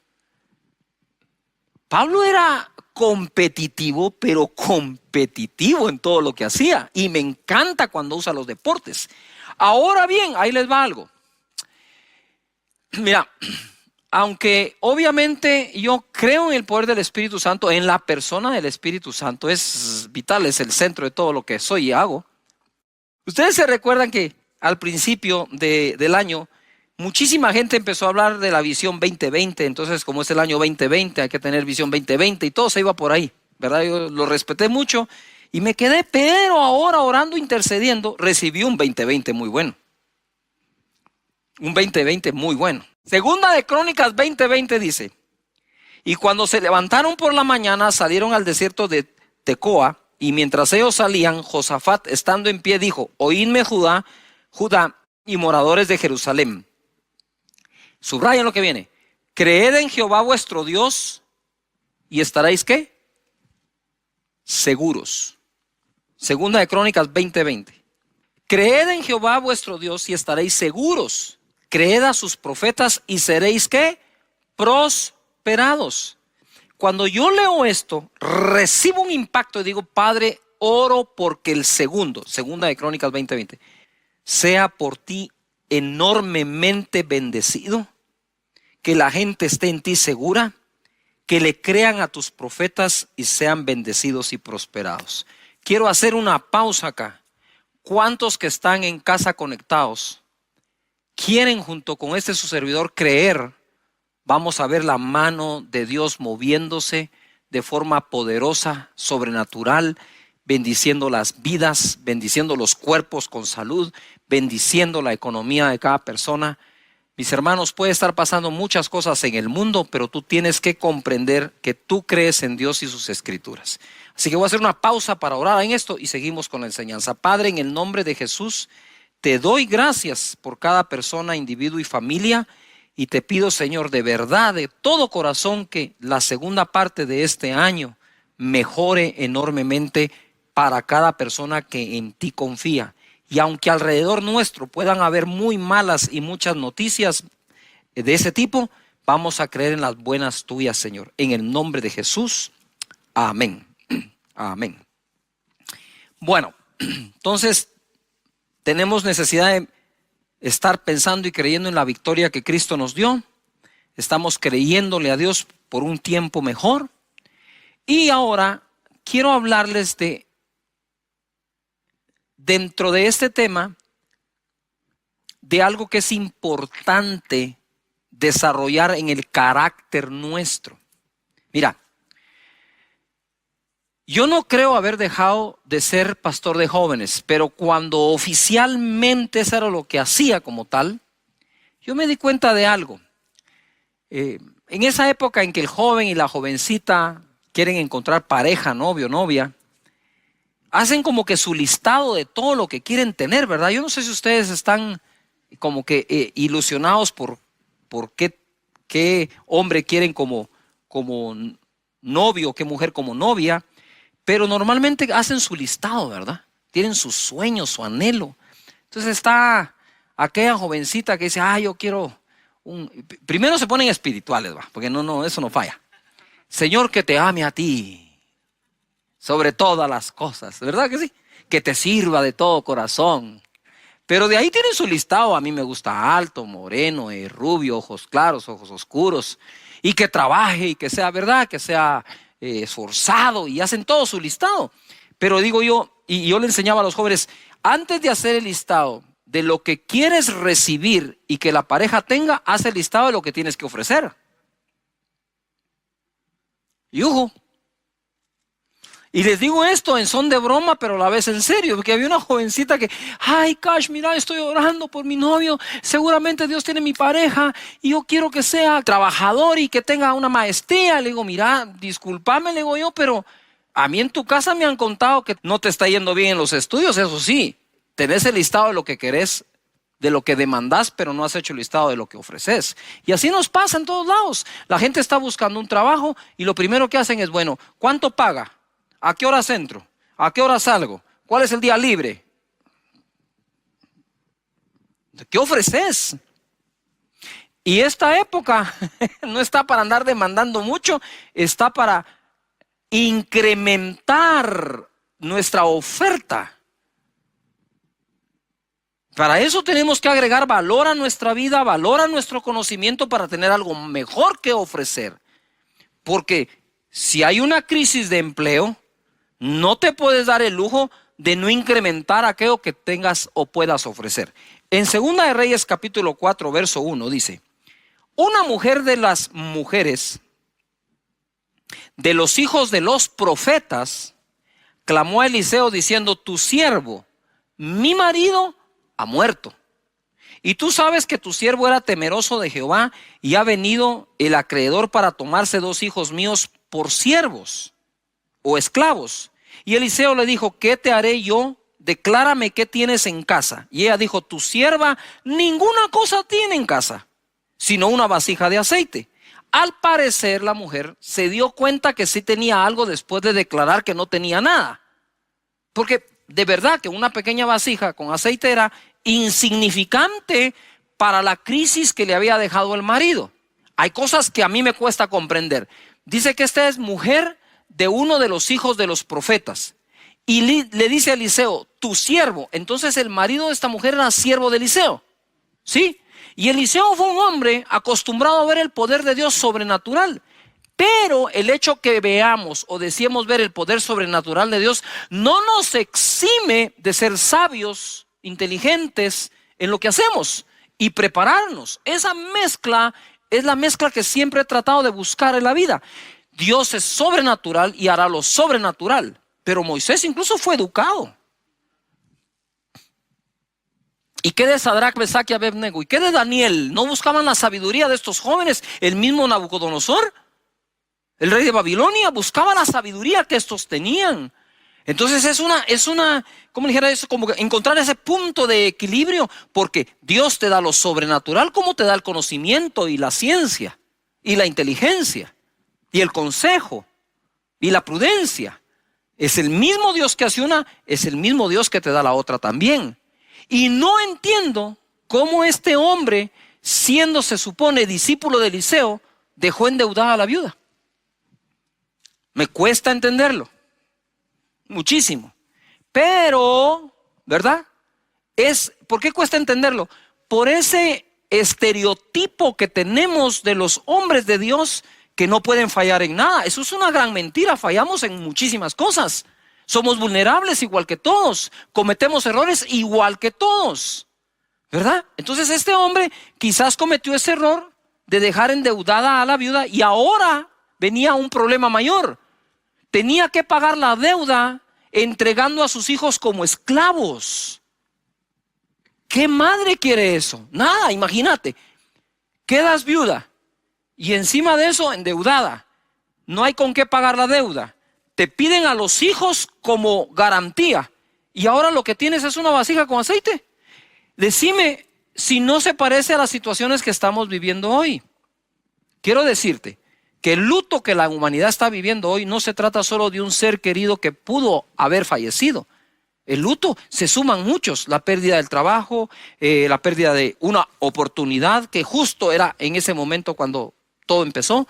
Pablo era competitivo, pero competitivo en todo lo que hacía. Y me encanta cuando usa los deportes. Ahora bien, ahí les va algo. Mira, aunque obviamente yo creo en el poder del Espíritu Santo, en la persona del Espíritu Santo, es vital, es el centro de todo lo que soy y hago. Ustedes se recuerdan que al principio del año, muchísima gente empezó a hablar de la visión 2020, entonces como es el año 2020 hay que tener visión 2020 y todo se iba por ahí, ¿verdad? Yo lo respeté mucho y me quedé, pero ahora orando, intercediendo, recibí un 2020 muy bueno. Un 2020 muy bueno. Segunda de Crónicas 20:20 dice, y cuando se levantaron por la mañana salieron al desierto de Tecoa, y mientras ellos salían, Josafat estando en pie dijo, oídme Judá y moradores de Jerusalén. Subrayen lo que viene. Creed en Jehová vuestro Dios y estaréis ¿qué? Seguros. Segunda de Crónicas 20:20. Creed en Jehová vuestro Dios y estaréis seguros. Creed a sus profetas y seréis ¿qué? Prosperados. Cuando yo leo esto, recibo un impacto y digo, Padre, oro porque el segunda de Crónicas 20:20, sea por ti enormemente bendecido, que la gente esté en ti segura, que le crean a tus profetas y sean bendecidos y prosperados. Quiero hacer una pausa acá. ¿Cuántos que están en casa conectados quieren junto con su servidor creer? Vamos a ver la mano de Dios moviéndose de forma poderosa, sobrenatural, bendiciendo las vidas, bendiciendo los cuerpos con salud, bendiciendo la economía de cada persona. Mis hermanos, puede estar pasando muchas cosas en el mundo, pero tú tienes que comprender que tú crees en Dios y sus escrituras. Así que voy a hacer una pausa para orar en esto y seguimos con la enseñanza. Padre, en el nombre de Jesús, te doy gracias por cada persona, individuo y familia, y te pido, Señor, de verdad, de todo corazón, que la segunda parte de este año mejore enormemente para cada persona que en ti confía. Y aunque alrededor nuestro puedan haber muy malas y muchas noticias de ese tipo, vamos a creer en las buenas tuyas, Señor. En el nombre de Jesús, amén. Amén. Bueno, entonces tenemos necesidad de estar pensando y creyendo en la victoria que Cristo nos dio. Estamos creyéndole a Dios por un tiempo mejor. Y ahora quiero hablarles dentro de este tema, de algo que es importante desarrollar en el carácter nuestro. Mira, Yo no creo haber dejado de ser pastor de jóvenes, pero cuando oficialmente eso era lo que hacía como tal, yo me di cuenta de algo. En esa época en que el joven y la jovencita quieren encontrar pareja, novio, novia, hacen como que su listado de todo lo que quieren tener, ¿verdad? Yo no sé si ustedes están como que ilusionados por qué hombre quieren como novio, qué mujer como novia, pero normalmente hacen su listado, ¿verdad? Tienen sus sueños, su anhelo. Entonces está aquella jovencita que dice, yo quiero primero se ponen espirituales, ¿va? Porque no, eso no falla. Señor, que te ame a ti sobre todas las cosas, ¿verdad que sí? Que te sirva de todo corazón. Pero de ahí tienen su listado. A mí me gusta alto, moreno, rubio, ojos claros, ojos oscuros. Y que trabaje y que sea, ¿verdad? Que sea esforzado, y hacen todo su listado. Pero digo yo, y yo le enseñaba a los jóvenes, antes de hacer el listado de lo que quieres recibir y que la pareja tenga, haz el listado de lo que tienes que ofrecer. Yujo. Y les digo esto en son de broma, pero a la vez en serio, porque había una jovencita que, Cash, mira, estoy orando por mi novio, seguramente Dios tiene mi pareja y yo quiero que sea trabajador y que tenga una maestría. Le digo, mira, discúlpame, le digo yo, pero a mí en tu casa me han contado que no te está yendo bien en los estudios, eso sí, tenés el listado de lo que querés, de lo que demandás, pero no has hecho el listado de lo que ofreces. Y así nos pasa en todos lados. La gente está buscando un trabajo y lo primero que hacen es, bueno, ¿cuánto paga? ¿A qué hora entro? ¿A qué hora salgo? ¿Cuál es el día libre? ¿Qué ofreces? Y esta época no está para andar demandando mucho, está para incrementar nuestra oferta. Para eso tenemos que agregar valor a nuestra vida, valor a nuestro conocimiento para tener algo mejor que ofrecer. Porque si hay una crisis de empleo, no te puedes dar el lujo de no incrementar aquello que tengas o puedas ofrecer. En 2 de Reyes capítulo 4 verso 1 dice, una mujer de las mujeres de los hijos de los profetas clamó a Eliseo diciendo, tu siervo, mi marido, ha muerto. Y tú sabes que tu siervo era temeroso de Jehová y ha venido el acreedor para tomarse 2 hijos míos por siervos o esclavos. Y Eliseo le dijo, ¿qué te haré yo? Declárame qué tienes en casa. Y ella dijo, tu sierva ninguna cosa tiene en casa, sino una vasija de aceite. Al parecer la mujer se dio cuenta que sí tenía algo después de declarar que no tenía nada. Porque de verdad que una pequeña vasija con aceite era insignificante para la crisis que le había dejado el marido. Hay cosas que a mí me cuesta comprender. Dice que esta es mujer de uno de los hijos de los profetas. Y le dice a Eliseo, tu siervo. Entonces el marido de esta mujer era siervo de Eliseo. ¿Sí? Y Eliseo fue un hombre acostumbrado a ver el poder de Dios sobrenatural. Pero el hecho que veamos o deseemos ver el poder sobrenatural de Dios no nos exime de ser sabios, inteligentes en lo que hacemos y prepararnos. Esa mezcla es la mezcla que siempre he tratado de buscar en la vida. Dios es sobrenatural y hará lo sobrenatural. Pero Moisés incluso fue educado. ¿Y qué de Sadrach, Mesach y Abednego? ¿Y qué de Daniel? ¿No buscaban la sabiduría de estos jóvenes? El mismo Nabucodonosor, el rey de Babilonia, buscaba la sabiduría que estos tenían. Entonces es una, ¿cómo dijera eso? Como encontrar ese punto de equilibrio, porque Dios te da lo sobrenatural como te da el conocimiento y la ciencia y la inteligencia y el consejo y la prudencia. Es el mismo Dios que hace una, es el mismo Dios que te da la otra también. Y no entiendo cómo este hombre, siendo se supone discípulo de Eliseo, dejó endeudada a la viuda. Me cuesta entenderlo, muchísimo. Pero, ¿verdad? ¿Por qué cuesta entenderlo? Por ese estereotipo que tenemos de los hombres de Dios que no pueden fallar en nada. Eso es una gran mentira, fallamos en muchísimas cosas. Somos vulnerables igual que todos, cometemos errores igual que todos, ¿verdad? Entonces este hombre quizás cometió ese error de dejar endeudada a la viuda y ahora venía un problema mayor. tenía que pagar la deuda entregando a sus hijos como esclavos. ¿Qué madre quiere eso? Nada, imagínate. Quedas viuda y encima de eso endeudada. No hay con qué pagar la deuda. Te piden a los hijos como garantía. Y ahora lo que tienes es una vasija con aceite. Decime si no se parece a las situaciones que estamos viviendo hoy. Quiero decirte que el luto que la humanidad está viviendo hoy no se trata solo de un ser querido que pudo haber fallecido. El luto se suman muchos, la pérdida del trabajo, la pérdida de una oportunidad que justo era en ese momento cuando todo empezó.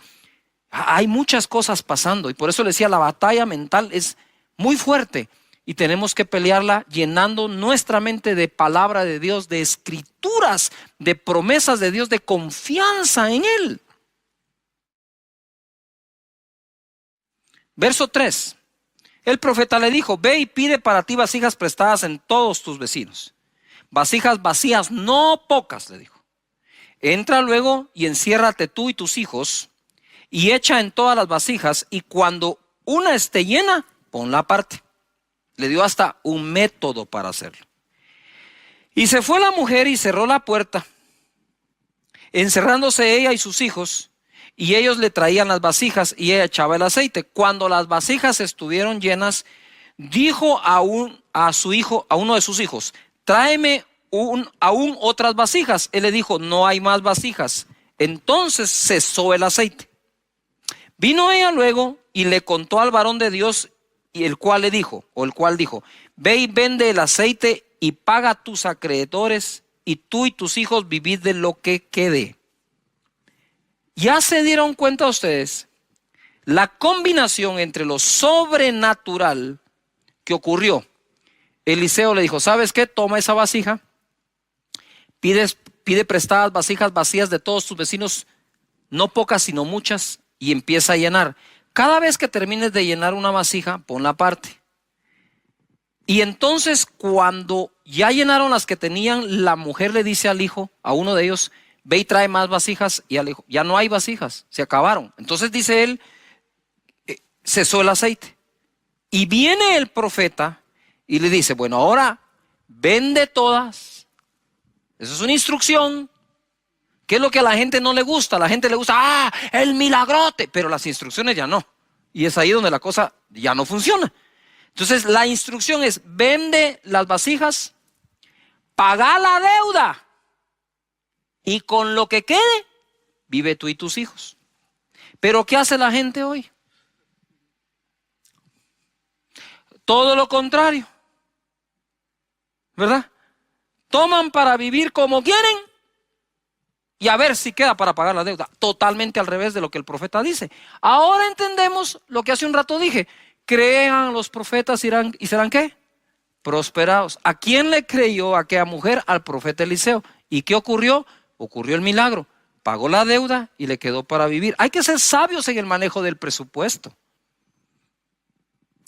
Hay muchas cosas pasando y por eso le decía, la batalla mental es muy fuerte y tenemos que pelearla llenando nuestra mente de palabra de Dios, de escrituras, de promesas de Dios, de confianza en Él. Verso 3. El profeta le dijo, ve y pide para ti vasijas prestadas en todos tus vecinos. Vasijas vacías, no pocas, le dijo. Entra luego y enciérrate tú y tus hijos y echa en todas las vasijas y cuando una esté llena, ponla aparte. Le dio hasta un método para hacerlo. Y se fue la mujer y cerró la puerta, encerrándose ella y sus hijos. Y ellos le traían las vasijas y ella echaba el aceite. Cuando las vasijas estuvieron llenas, dijo a uno de sus hijos, tráeme aún otras vasijas. Él le dijo, no hay más vasijas. Entonces cesó el aceite. Vino ella luego y le contó al varón de Dios, y el cual dijo, ve y vende el aceite y paga a tus acreedores, y tú y tus hijos vivid de lo que quede. ¿Ya se dieron cuenta ustedes la combinación entre lo sobrenatural que ocurrió? Eliseo le dijo, ¿sabes qué? Toma esa vasija, pide prestadas vasijas vacías de todos tus vecinos, no pocas sino muchas, y empieza a llenar. Cada vez que termines de llenar una vasija, ponla aparte. Y entonces cuando ya llenaron las que tenían, la mujer le dice al hijo, a uno de ellos, ve y trae más vasijas, y al hijo, ya no hay vasijas, se acabaron. Entonces dice él, cesó el aceite. Y viene el profeta y le dice, bueno, ahora vende todas. Eso es una instrucción. ¿Qué es lo que a la gente no le gusta? A la gente le gusta, el milagrote, pero las instrucciones ya no. Y es ahí donde la cosa ya no funciona. Entonces la instrucción es, vende las vasijas, paga la deuda. Y con lo que quede, vive tú y tus hijos. Pero ¿qué hace la gente hoy? Todo lo contrario. ¿Verdad? Toman para vivir como quieren y a ver si queda para pagar la deuda. Totalmente al revés de lo que el profeta dice. Ahora entendemos lo que hace un rato dije. Crean los profetas y serán ¿qué? Prosperados. ¿A quién le creyó aquella mujer? Al profeta Eliseo. ¿Y qué ocurrió? Ocurrió el milagro, pagó la deuda y le quedó para vivir. Hay que ser sabios en el manejo del presupuesto.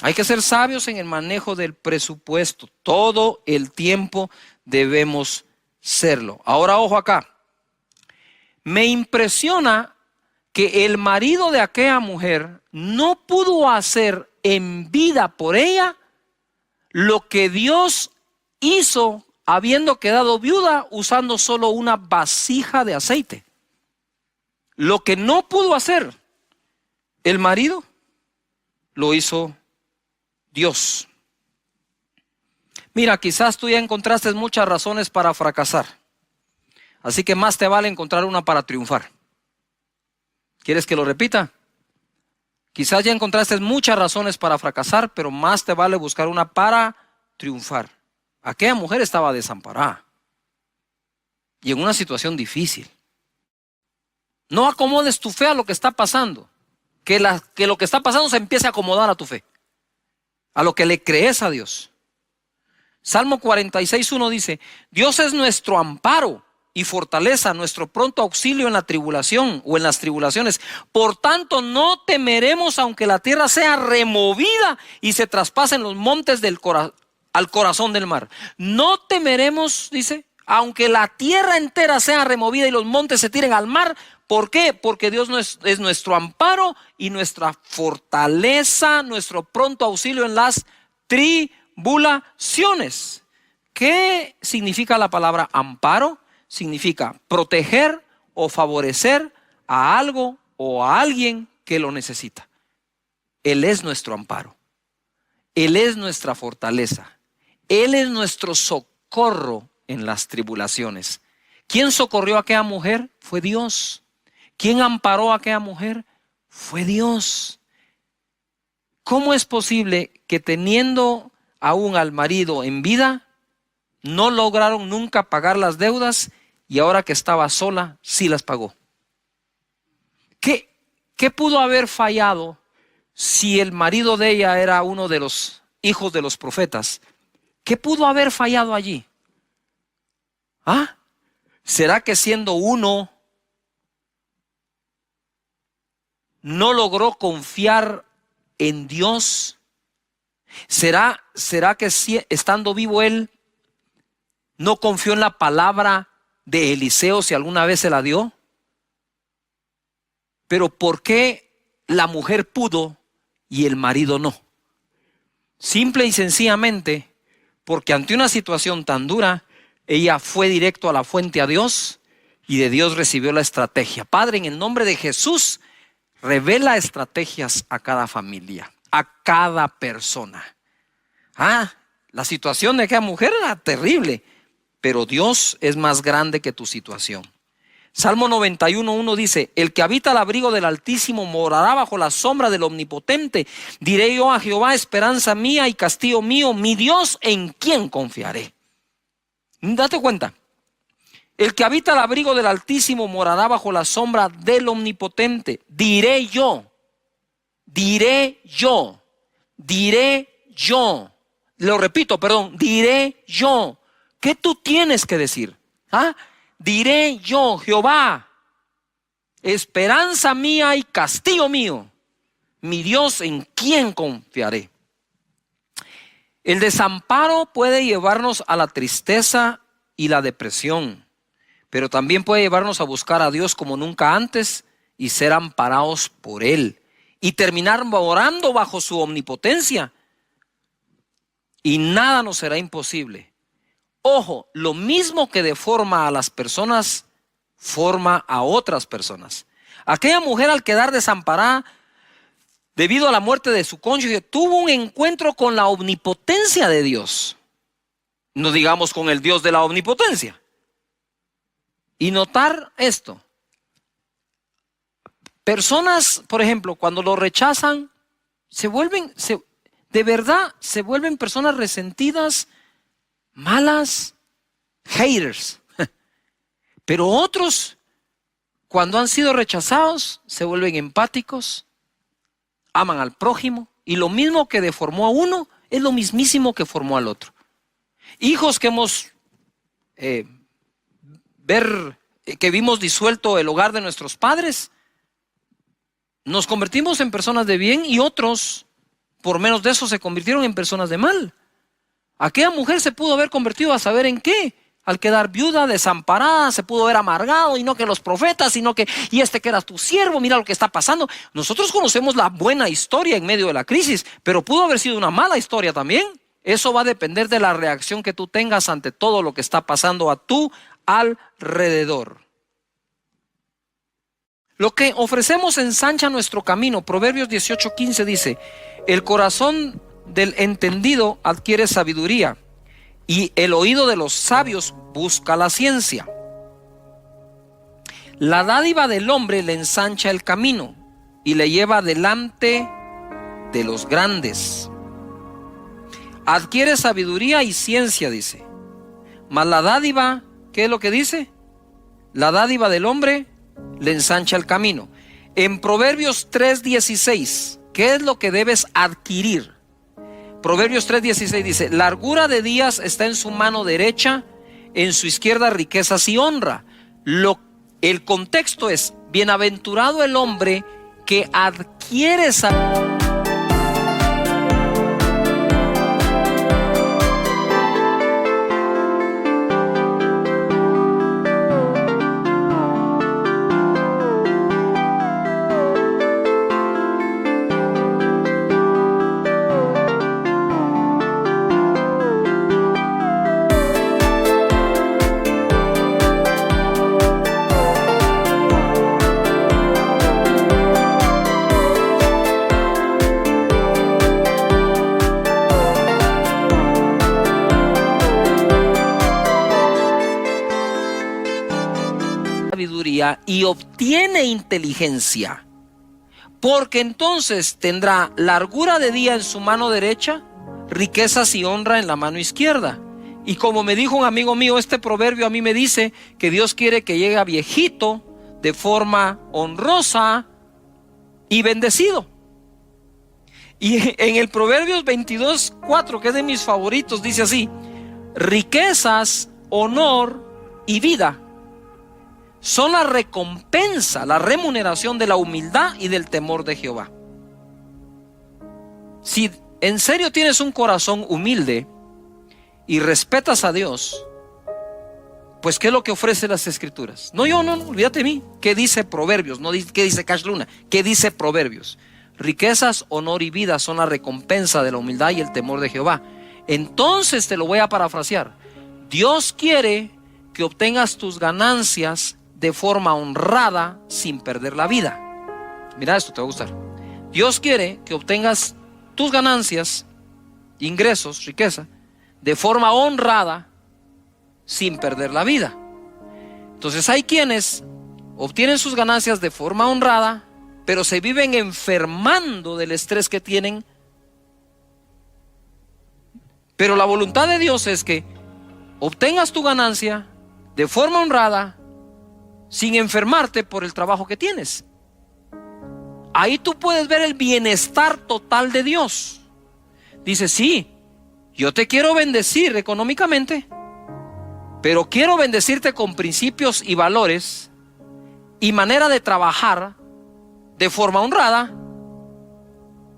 Hay que ser sabios en el manejo del presupuesto. Todo el tiempo debemos serlo. Ahora ojo acá. Me impresiona que el marido de aquella mujer no pudo hacer en vida por ella lo que Dios hizo habiendo quedado viuda usando solo una vasija de aceite. Lo que no pudo hacer el marido, lo hizo Dios. Mira, quizás tú ya encontraste muchas razones para fracasar. Así que más te vale encontrar una para triunfar. ¿Quieres que lo repita? Quizás ya encontraste muchas razones para fracasar, pero más te vale buscar una para triunfar. Aquella mujer estaba desamparada y en una situación difícil. No acomodes tu fe a lo que está pasando. Que lo que está pasando se empiece a acomodar a tu fe, a lo que le crees a Dios. Salmo 46:1 dice, Dios es nuestro amparo y fortaleza, nuestro pronto auxilio en la tribulación o en las tribulaciones. Por tanto, no temeremos aunque la tierra sea removida y se traspasen los montes al corazón del mar. No temeremos, dice, aunque la tierra entera sea removida y los montes se tiren al mar, ¿Por qué? Porque Dios es nuestro amparo y nuestra fortaleza, nuestro pronto auxilio en las tribulaciones. ¿Qué significa la palabra amparo? Significa proteger o favorecer a algo o a alguien que lo necesita. Él es nuestro amparo. Él es nuestra fortaleza. Él es nuestro socorro en las tribulaciones. ¿Quién socorrió a aquella mujer? Fue Dios. ¿Quién amparó a aquella mujer? Fue Dios. ¿Cómo es posible que teniendo aún al marido en vida, no lograron nunca pagar las deudas y ahora que estaba sola, sí las pagó? ¿Qué pudo haber fallado si el marido de ella era uno de los hijos de los profetas? ¿Qué pudo haber fallado allí? ¿Ah? ¿Será que siendo uno no logró confiar en Dios? ¿Será que estando vivo él no confió en la palabra de Eliseo si alguna vez se la dio? Pero ¿por qué la mujer pudo y el marido no? Simple y sencillamente porque ante una situación tan dura, ella fue directo a la fuente, a Dios, y de Dios recibió la estrategia. Padre, en el nombre de Jesús, revela estrategias a cada familia, a cada persona. La situación de aquella mujer era terrible, pero Dios es más grande que tu situación. Salmo 91:1 dice: el que habita al abrigo del Altísimo morará bajo la sombra del Omnipotente. Diré yo a Jehová, esperanza mía y castillo mío, mi Dios, en quien confiaré. Date cuenta, el que habita al abrigo del Altísimo morará bajo la sombra del Omnipotente. Diré yo. Lo repito, perdón, diré yo. ¿Qué tú tienes que decir? Diré yo, Jehová, esperanza mía y castillo mío, mi Dios, en quien confiaré. El desamparo puede llevarnos a la tristeza y la depresión, pero también puede llevarnos a buscar a Dios como nunca antes y ser amparados por Él y terminar morando bajo su omnipotencia. Y nada nos será imposible. Ojo, lo mismo que deforma a las personas, forma a otras personas. Aquella mujer, al quedar desamparada debido a la muerte de su cónyuge, tuvo un encuentro con la omnipotencia de Dios. No digamos con el Dios de la omnipotencia. Y notar esto. Personas, por ejemplo, cuando lo rechazan, de verdad se vuelven personas resentidas, malas, haters. Pero otros, cuando han sido rechazados, se vuelven empáticos, aman al prójimo, y lo mismo que deformó a uno es lo mismísimo que formó al otro. Hijos que que vimos disuelto el hogar de nuestros padres, nos convertimos en personas de bien, y otros, por menos de eso, se convirtieron en personas de mal. Aquella mujer se pudo haber convertido a saber en qué. Al quedar viuda, desamparada, se pudo haber amargado, y no que los profetas, sino que, y este que era tu siervo, mira lo que está pasando. Nosotros conocemos la buena historia en medio de la crisis, pero pudo haber sido una mala historia también. Eso va a depender de la reacción que tú tengas ante todo lo que está pasando a tu alrededor. Lo que ofrecemos ensancha nuestro camino. Proverbios 18:15 dice: el corazón del entendido adquiere sabiduría, y el oído de los sabios busca la ciencia. La dádiva del hombre le ensancha el camino y le lleva delante de los grandes. Adquiere sabiduría y ciencia, dice. Mas la dádiva, ¿qué es lo que dice? La dádiva del hombre le ensancha el camino. En Proverbios 3:16, ¿qué es lo que debes adquirir? Proverbios 3:16 dice: largura de días está en su mano derecha, en su izquierda riquezas y honra. El contexto es: bienaventurado el hombre que adquiere sabiduría. sabiduría y obtiene inteligencia, porque entonces tendrá largura de día en su mano derecha, riquezas y honra en la mano izquierda. Y como me dijo un amigo mío, este proverbio a mí me dice que Dios quiere que llegue a viejito de forma honrosa y bendecido. Y en el Proverbios 22:4, que es de mis favoritos, dice así: riquezas, honor y vida son la recompensa, la remuneración de la humildad y del temor de Jehová. Si en serio tienes un corazón humilde y respetas a Dios, pues ¿qué es lo que ofrece las Escrituras? No, olvídate de mí. ¿Qué dice Proverbios? No, ¿qué dice Cash Luna? ¿Qué dice Proverbios? Riquezas, honor y vida son la recompensa de la humildad y el temor de Jehová. Entonces te lo voy a parafrasear. Dios quiere que obtengas tus ganancias de forma honrada sin perder la vida. Mira esto, te va a gustar. Dios quiere que obtengas tus ganancias, ingresos, riqueza, de forma honrada sin perder la vida. Entonces hay quienes obtienen sus ganancias de forma honrada, pero se viven enfermando del estrés que tienen. Pero la voluntad de Dios es que obtengas tu ganancia de forma honrada sin enfermarte por el trabajo que tienes. Ahí tú puedes ver el bienestar total de Dios. Dice: sí, yo te quiero bendecir económicamente, pero quiero bendecirte con principios y valores y manera de trabajar de forma honrada,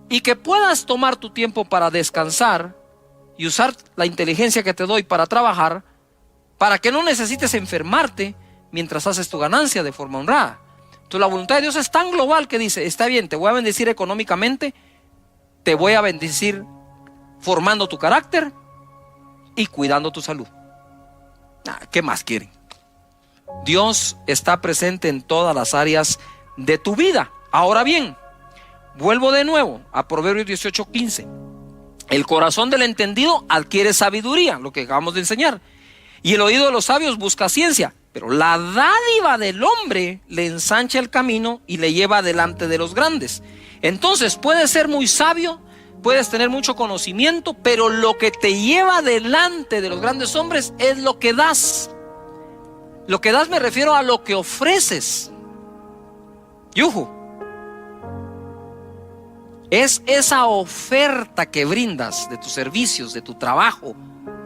y que puedas tomar tu tiempo para descansar y usar la inteligencia que te doy para trabajar, para que no necesites enfermarte mientras haces tu ganancia de forma honrada. Entonces la voluntad de Dios es tan global que dice: está bien, te voy a bendecir económicamente, te voy a bendecir formando tu carácter y cuidando tu salud. ¿Qué más quieren? Dios está presente en todas las áreas de tu vida. Ahora bien, vuelvo de nuevo a Proverbios 18:15. El corazón del entendido adquiere sabiduría, lo que acabamos de enseñar, y el oído de los sabios busca ciencia. Pero la dádiva del hombre le ensancha el camino y le lleva adelante de los grandes. Entonces puedes ser muy sabio, puedes tener mucho conocimiento, pero lo que te lleva delante de los grandes hombres es lo que das. Lo que das me refiero a lo que ofreces. Yuhu. Es esa oferta que brindas de tus servicios, de tu trabajo,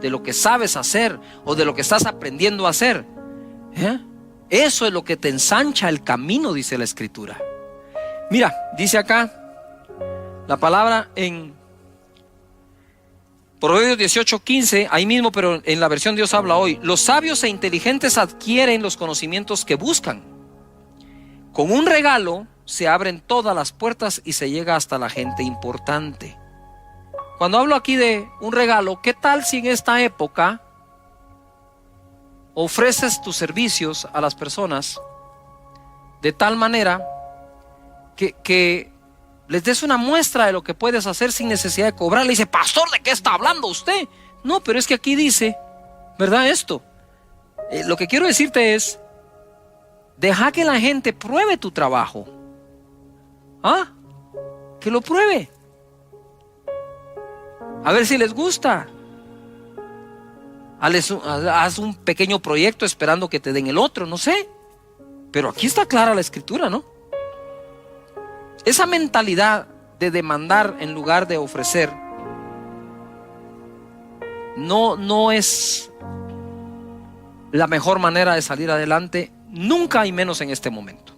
de lo que sabes hacer o de lo que estás aprendiendo a hacer. Eso es lo que te ensancha el camino, dice la Escritura. Mira, dice acá la palabra en Proverbios 18:15, ahí mismo, pero en la versión Dios habla hoy: los sabios e inteligentes adquieren los conocimientos que buscan. Con un regalo se abren todas las puertas y se llega hasta la gente importante. Cuando hablo aquí de un regalo, ¿qué tal si en esta época ofreces tus servicios a las personas de tal manera que les des una muestra de lo que puedes hacer sin necesidad de cobrar? Le dice: pastor, ¿de qué está hablando usted? No, pero es que aquí dice, ¿verdad? Esto, lo que quiero decirte es: deja que la gente pruebe tu trabajo. Que lo pruebe, a ver si les gusta. Haz un pequeño proyecto esperando que te den el otro, no sé. Pero aquí está clara la Escritura, ¿no? Esa mentalidad de demandar en lugar de ofrecer no es la mejor manera de salir adelante, nunca, y menos en este momento.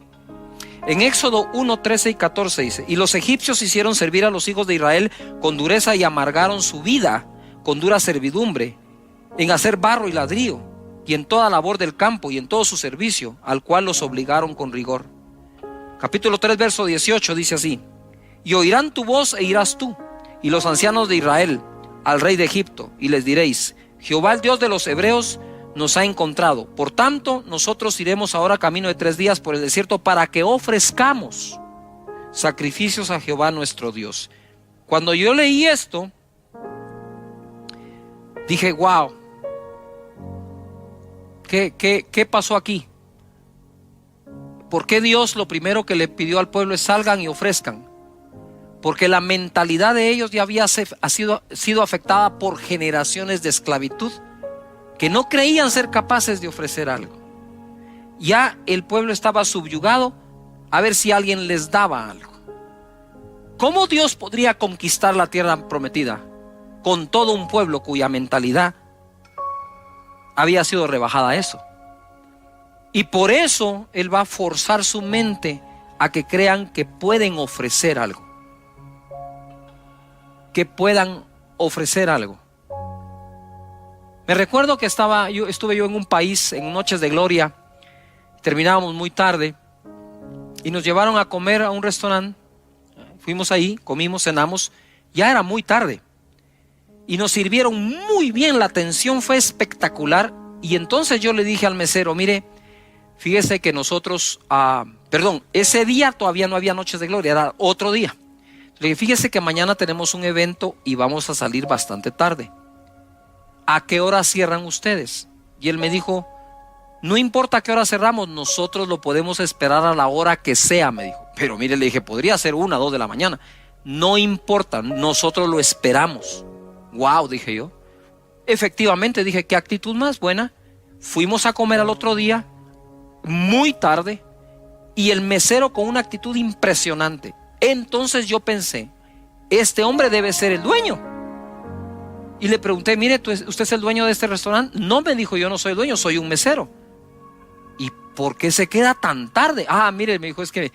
En Éxodo 1:13 y 14 dice: y los egipcios hicieron servir a los hijos de Israel con dureza y amargaron su vida con dura servidumbre en hacer barro y ladrillo y en toda labor del campo y en todo su servicio, al cual los obligaron con rigor. Capítulo 3, verso 18 dice así: y oirán tu voz e irás tú y los ancianos de Israel al rey de Egipto, y les diréis: Jehová, el Dios de los hebreos, nos ha encontrado. Por tanto, nosotros iremos ahora camino de 3 días por el desierto para que ofrezcamos sacrificios a Jehová nuestro Dios. Cuando yo leí esto, dije: wow, ¿qué pasó aquí? ¿Por qué Dios lo primero que le pidió al pueblo es salgan y ofrezcan? Porque la mentalidad de ellos ya había sido afectada por generaciones de esclavitud que no creían ser capaces de ofrecer algo. Ya el pueblo estaba subyugado a ver si alguien les daba algo. ¿Cómo Dios podría conquistar la tierra prometida con todo un pueblo cuya mentalidad había sido rebajada a eso? Y por eso Él va a forzar su mente a que crean que pueden ofrecer algo. Que puedan ofrecer algo. Me recuerdo que estuve yo en un país en Noches de Gloria. Terminábamos muy tarde y nos llevaron a comer a un restaurante. Fuimos ahí, comimos, cenamos. Ya era muy tarde y nos sirvieron muy bien. La atención fue espectacular. Y entonces yo le dije al mesero, mire, fíjese que nosotros, ese día todavía no había Noches de Gloria, era otro día. Le dije, fíjese que mañana tenemos un evento y vamos a salir bastante tarde. ¿A qué hora cierran ustedes? Y él me dijo, no importa a qué hora cerramos, nosotros lo podemos esperar a la hora que sea, me dijo. Pero mire, le dije, podría ser 1, 2 de la mañana. No importa, nosotros lo esperamos. Wow, dije yo. Efectivamente, dije, qué actitud más buena. Fuimos a comer al otro día, muy tarde, y el mesero con una actitud impresionante. Entonces yo pensé, este hombre debe ser el dueño. Y le pregunté, mire, ¿usted es el dueño de este restaurante? No, me dijo, yo no soy el dueño, soy un mesero. ¿Y por qué se queda tan tarde? Mire, me dijo, es que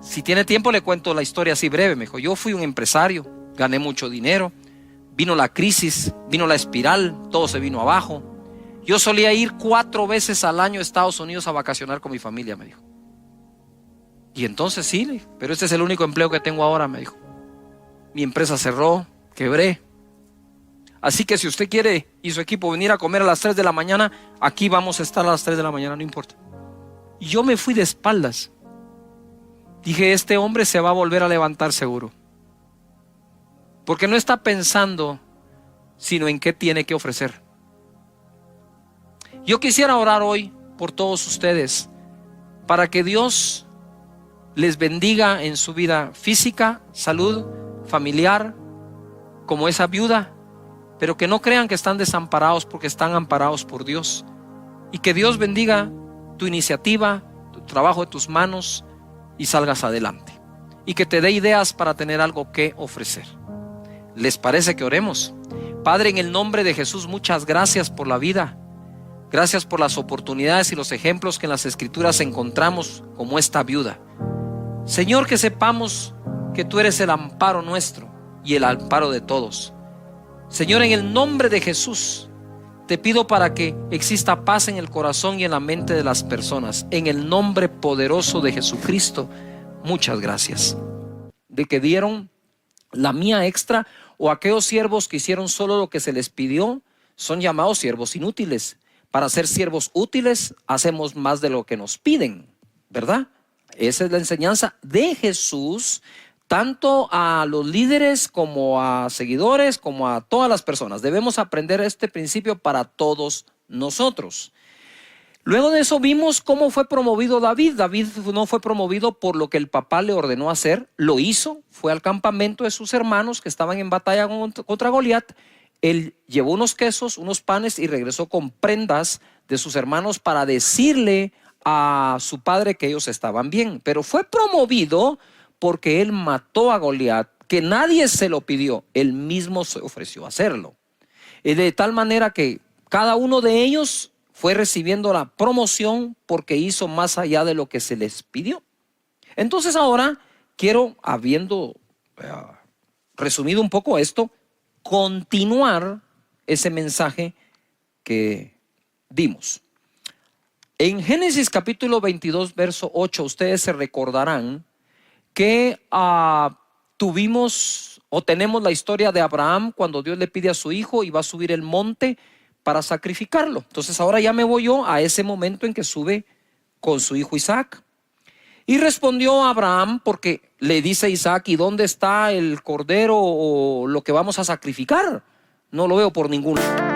si tiene tiempo le cuento la historia así breve. Me dijo, yo fui un empresario, gané mucho dinero, vino la crisis, vino la espiral, todo se vino abajo. Yo solía ir 4 veces al año a Estados Unidos a vacacionar con mi familia, me dijo. Y entonces sí, pero este es el único empleo que tengo ahora, me dijo. Mi empresa cerró, quebré. Así que si usted quiere y su equipo venir a comer a las 3 de la mañana, aquí vamos a estar a las 3 de la mañana, no importa. Y yo me fui de espaldas. Dije, este hombre se va a volver a levantar seguro. Porque no está pensando sino en qué tiene que ofrecer. Yo quisiera orar hoy por todos ustedes para que Dios les bendiga en su vida física, salud, familiar, como esa viuda, pero que no crean que están desamparados porque están amparados por Dios. Y que Dios bendiga tu iniciativa, tu trabajo de tus manos y salgas adelante. Y que te dé ideas para tener algo que ofrecer. ¿Les parece que oremos? Padre, en el nombre de Jesús, muchas gracias por la vida. Gracias por las oportunidades y los ejemplos que en las Escrituras encontramos como esta viuda. Señor, que sepamos que tú eres el amparo nuestro y el amparo de todos. Señor, en el nombre de Jesús, te pido para que exista paz en el corazón y en la mente de las personas. En el nombre poderoso de Jesucristo, muchas gracias. De que dieron la mía extra, o aquellos siervos que hicieron solo lo que se les pidió, son llamados siervos inútiles. Para ser siervos útiles, hacemos más de lo que nos piden, ¿verdad? Esa es la enseñanza de Jesús, tanto a los líderes como a seguidores, como a todas las personas. Debemos aprender este principio para todos nosotros. Luego de eso vimos cómo fue promovido David. David no fue promovido por lo que el papá le ordenó hacer, lo hizo, fue al campamento de sus hermanos que estaban en batalla contra Goliat. Él llevó unos quesos, unos panes y regresó con prendas de sus hermanos para decirle a su padre que ellos estaban bien. Pero fue promovido porque él mató a Goliat, que nadie se lo pidió, él mismo se ofreció a hacerlo. De tal manera que cada uno de ellos fue recibiendo la promoción porque hizo más allá de lo que se les pidió. Entonces ahora quiero, habiendo resumido un poco esto, continuar ese mensaje que dimos. En Génesis capítulo 22, verso 8, ustedes se recordarán que tuvimos o tenemos la historia de Abraham cuando Dios le pide a su hijo y va a subir el monte para sacrificarlo. Entonces ahora ya me voy yo a ese momento en que sube con su hijo Isaac. Y respondió Abraham, porque le dice a Isaac, ¿y dónde está el cordero o lo que vamos a sacrificar? No lo veo por ningún lado.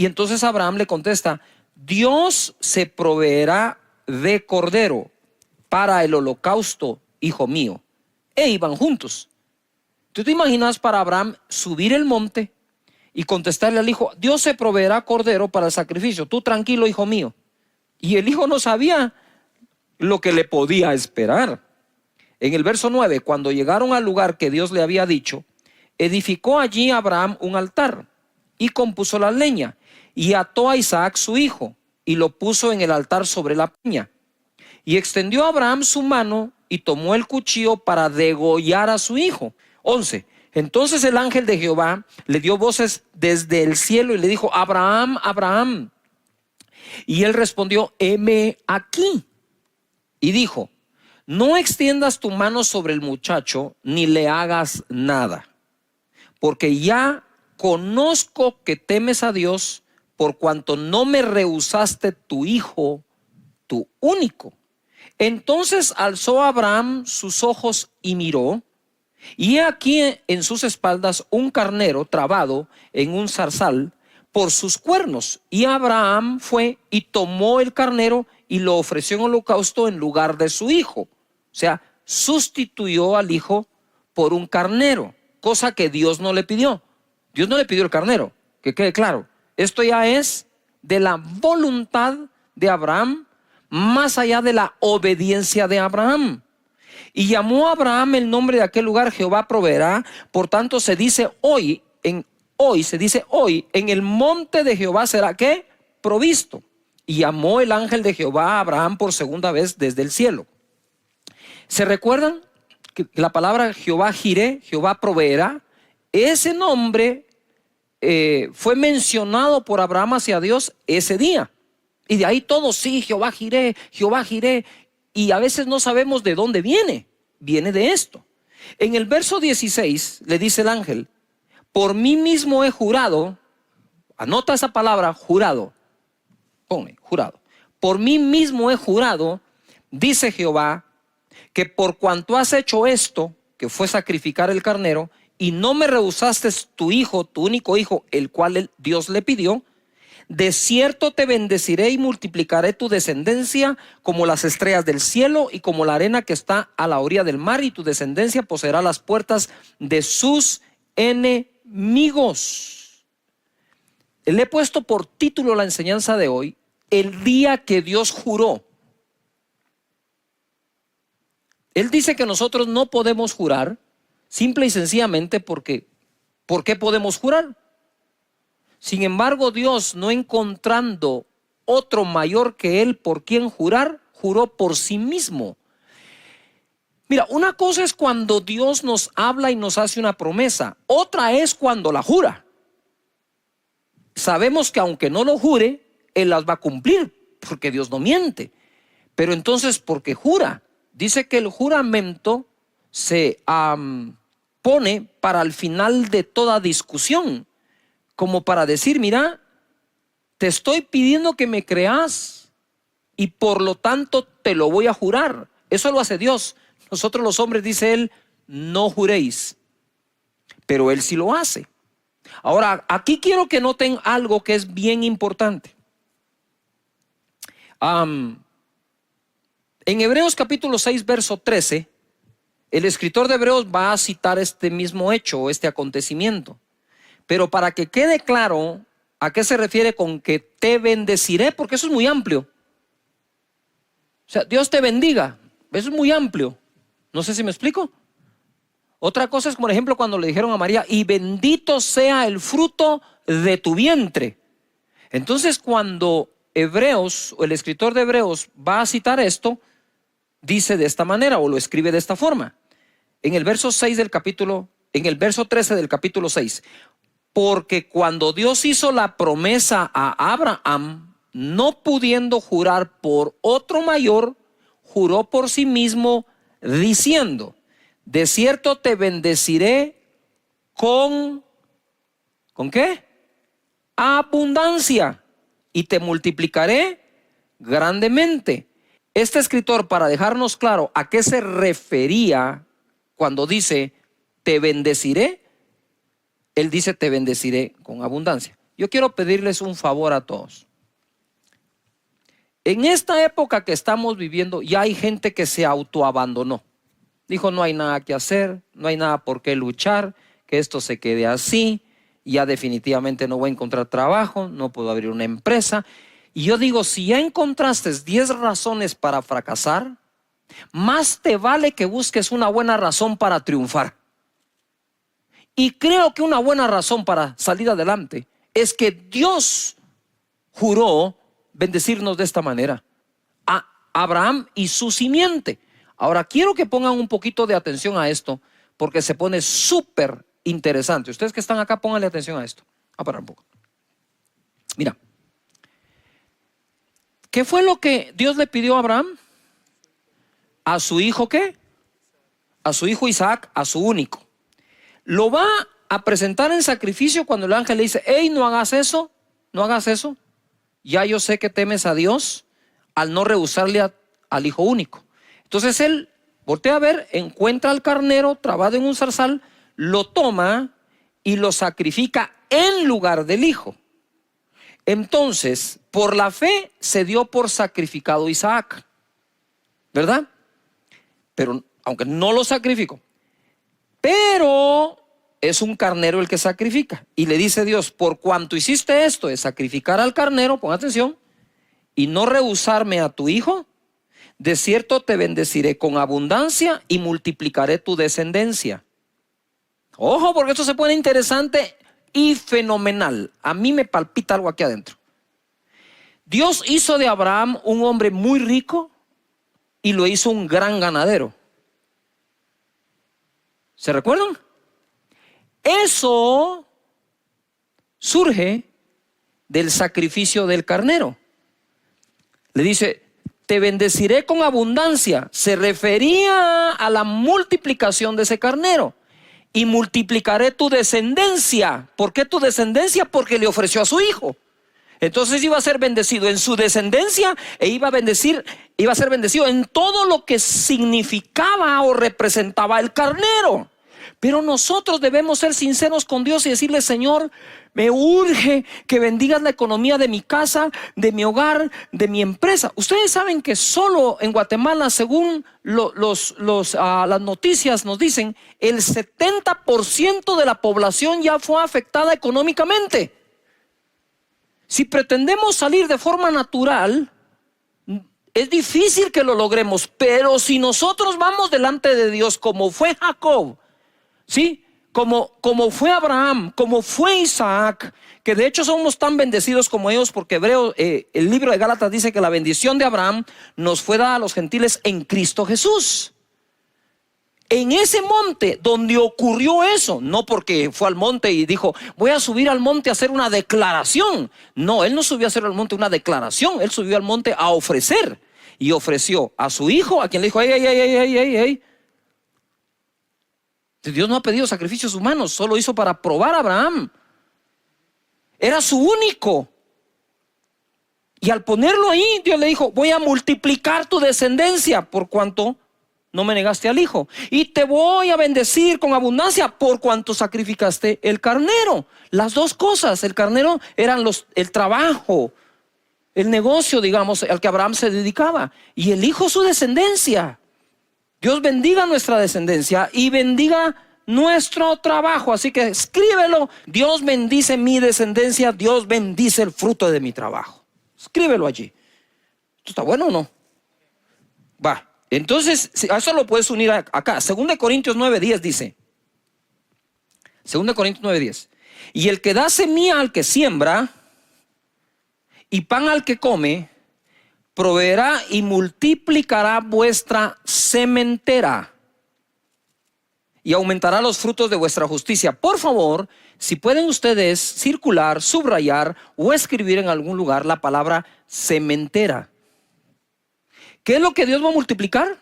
Y entonces Abraham le contesta: Dios se proveerá de cordero para el holocausto, hijo mío. E iban juntos. ¿Tú te imaginas para Abraham subir el monte y contestarle al hijo: Dios se proveerá cordero para el sacrificio, tú tranquilo, hijo mío? Y el hijo no sabía lo que le podía esperar. En el verso 9, cuando llegaron al lugar que Dios le había dicho, edificó allí Abraham un altar y compuso la leña y ató a Isaac su hijo y lo puso en el altar sobre la peña. Y extendió Abraham su mano y tomó el cuchillo para degollar a su hijo. 11. Entonces el ángel de Jehová le dio voces desde el cielo y le dijo: Abraham, Abraham. Y él respondió: heme aquí. Y dijo: no extiendas tu mano sobre el muchacho ni le hagas nada, porque ya conozco que temes a Dios, por cuanto no me rehusaste tu hijo, tu único. Entonces alzó Abraham sus ojos y miró, y he aquí en sus espaldas un carnero trabado en un zarzal por sus cuernos. Y Abraham fue y tomó el carnero y lo ofreció en holocausto en lugar de su hijo. O sea, sustituyó al hijo por un carnero, cosa que Dios no le pidió. Dios no le pidió el carnero, que quede claro. Esto ya es de la voluntad de Abraham, más allá de la obediencia de Abraham. Y llamó a Abraham el nombre de aquel lugar: Jehová proveerá. Por tanto se dice hoy, en el monte de Jehová será ¿qué? Provisto. Y llamó el ángel de Jehová a Abraham por segunda vez desde el cielo. ¿Se recuerdan que la palabra Jehová Jireh, Jehová proveerá? Ese nombre fue mencionado por Abraham hacia Dios ese día. Y de ahí todo, sí, Jehová Jireh, Jehová Jireh. Y a veces no sabemos de dónde viene. Viene de esto. En el verso 16 le dice el ángel: por mí mismo he jurado. Anota esa palabra, jurado. Ponle, jurado. Por mí mismo he jurado, dice Jehová, que por cuanto has hecho esto, que fue sacrificar el carnero, y no me rehusaste tu hijo, tu único hijo, el cual Dios le pidió, de cierto te bendeciré y multiplicaré tu descendencia como las estrellas del cielo y como la arena que está a la orilla del mar, y tu descendencia poseerá las puertas de sus enemigos. Le he puesto por título la enseñanza de hoy: el día que Dios juró. Él dice que nosotros no podemos jurar, simple y sencillamente porque ¿por qué podemos jurar? Sin embargo, Dios, no encontrando otro mayor que Él por quien jurar, juró por sí mismo. Mira, una cosa es cuando Dios nos habla y nos hace una promesa, otra es cuando la jura. Sabemos que aunque no lo jure, Él las va a cumplir, porque Dios no miente. Pero entonces, ¿por qué jura? Dice que el juramento se pone para el final de toda discusión, como para decir: mira, te estoy pidiendo que me creas y por lo tanto te lo voy a jurar. Eso lo hace Dios. Nosotros los hombres, dice Él, no juréis, pero Él sí lo hace. Ahora, aquí quiero que noten algo que es bien importante. En Hebreos capítulo 6, verso 13, el escritor de Hebreos va a citar este mismo hecho, este acontecimiento. Pero para que quede claro a qué se refiere con que te bendeciré, porque eso es muy amplio. O sea, Dios te bendiga, eso es muy amplio. No sé si me explico. Otra cosa es, por ejemplo, cuando le dijeron a María: y bendito sea el fruto de tu vientre. Entonces, cuando Hebreos, o el escritor de Hebreos, va a citar esto, dice de esta manera, o lo escribe de esta forma. En el verso 6 del capítulo, en el verso 13 del capítulo 6. Porque cuando Dios hizo la promesa a Abraham, no pudiendo jurar por otro mayor, juró por sí mismo, diciendo: de cierto te bendeciré ¿con qué? Abundancia, y te multiplicaré grandemente. Este escritor, para dejarnos claro a qué se refería cuando dice te bendeciré, él dice te bendeciré con abundancia. yo quiero pedirles un favor a todos. En esta época que estamos viviendo, ya hay gente que se autoabandonó. Dijo, no hay nada que hacer, no hay nada por qué luchar, que esto se quede así, ya definitivamente no voy a encontrar trabajo, no puedo abrir una empresa. Y yo digo, si ya encontraste 10 razones para fracasar, más te vale que busques una buena razón para triunfar. Y creo que una buena razón para salir adelante es que Dios juró bendecirnos de esta manera a Abraham y su simiente. Ahora quiero que pongan un poquito de atención a esto, porque se pone súper interesante. Ustedes que están acá, pónganle atención a esto. A parar un poco. Mira, ¿qué fue lo que Dios le pidió a Abraham? ¿A su hijo qué? A su hijo Isaac, a su único. Lo va a presentar en sacrificio cuando el ángel le dice, hey, no hagas eso, no hagas eso. Ya yo sé que temes a Dios al no rehusarle al hijo único. Entonces él voltea a ver, encuentra al carnero trabado en un zarzal, lo toma y lo sacrifica en lugar del hijo. Entonces, por la fe se dio por sacrificado Isaac, ¿verdad? Pero aunque no lo sacrificó, pero es un carnero el que sacrifica. Y le dice Dios, por cuanto hiciste esto de sacrificar al carnero, pon atención, y no rehusarme a tu hijo, de cierto te bendeciré con abundancia y multiplicaré tu descendencia. Ojo, porque esto se pone interesante y fenomenal. A mí me palpita algo aquí adentro. Dios hizo de Abraham un hombre muy rico y lo hizo un gran ganadero. ¿Se recuerdan? Eso surge del sacrificio del carnero. Le dice, te bendeciré con abundancia. Se refería a la multiplicación de ese carnero. Y multiplicaré tu descendencia. ¿Por qué tu descendencia? Porque le ofreció a su hijo. Entonces iba a ser bendecido en su descendencia e iba a ser bendecido en todo lo que significaba o representaba el carnero. Pero nosotros debemos ser sinceros con Dios y decirle, Señor, me urge que bendigas la economía de mi casa, de mi hogar, de mi empresa. Ustedes saben que solo en Guatemala, según las noticias nos dicen, el 70% de la población ya fue afectada económicamente. Si pretendemos salir de forma natural, es difícil que lo logremos, pero si nosotros vamos delante de Dios como fue Jacob, ¿sí? Como fue Abraham, como fue Isaac, que de hecho somos tan bendecidos como ellos, porque el libro de Gálatas dice que la bendición de Abraham nos fue dada a los gentiles en Cristo Jesús. En ese monte donde ocurrió eso, no porque fue al monte y dijo, voy a subir al monte a hacer una declaración. No, él no subió a hacer al monte una declaración, él subió al monte a ofrecer. Y ofreció a su hijo, a quien le dijo, hey. Dios no ha pedido sacrificios humanos, solo hizo para probar a Abraham. Era su único. Y al ponerlo ahí, Dios le dijo, voy a multiplicar tu descendencia por cuanto no me negaste al hijo. Y te voy a bendecir con abundancia por cuanto sacrificaste el carnero. Las dos cosas, el carnero eran el trabajo, el negocio, digamos, al que Abraham se dedicaba. Y el hijo su descendencia. Dios bendiga nuestra descendencia y bendiga nuestro trabajo. Así que escríbelo. Dios bendice mi descendencia. Dios bendice el fruto de mi trabajo. Escríbelo allí. ¿Esto está bueno o no? Va. Entonces, a eso lo puedes unir acá. 2 Corintios 9:10 dice. 2 Corintios 9:10. Y el que da semilla al que siembra y pan al que come, proveerá y multiplicará vuestra sementera y aumentará los frutos de vuestra justicia. Por favor, si pueden ustedes circular, subrayar o escribir en algún lugar la palabra sementera. ¿Qué es lo que Dios va a multiplicar?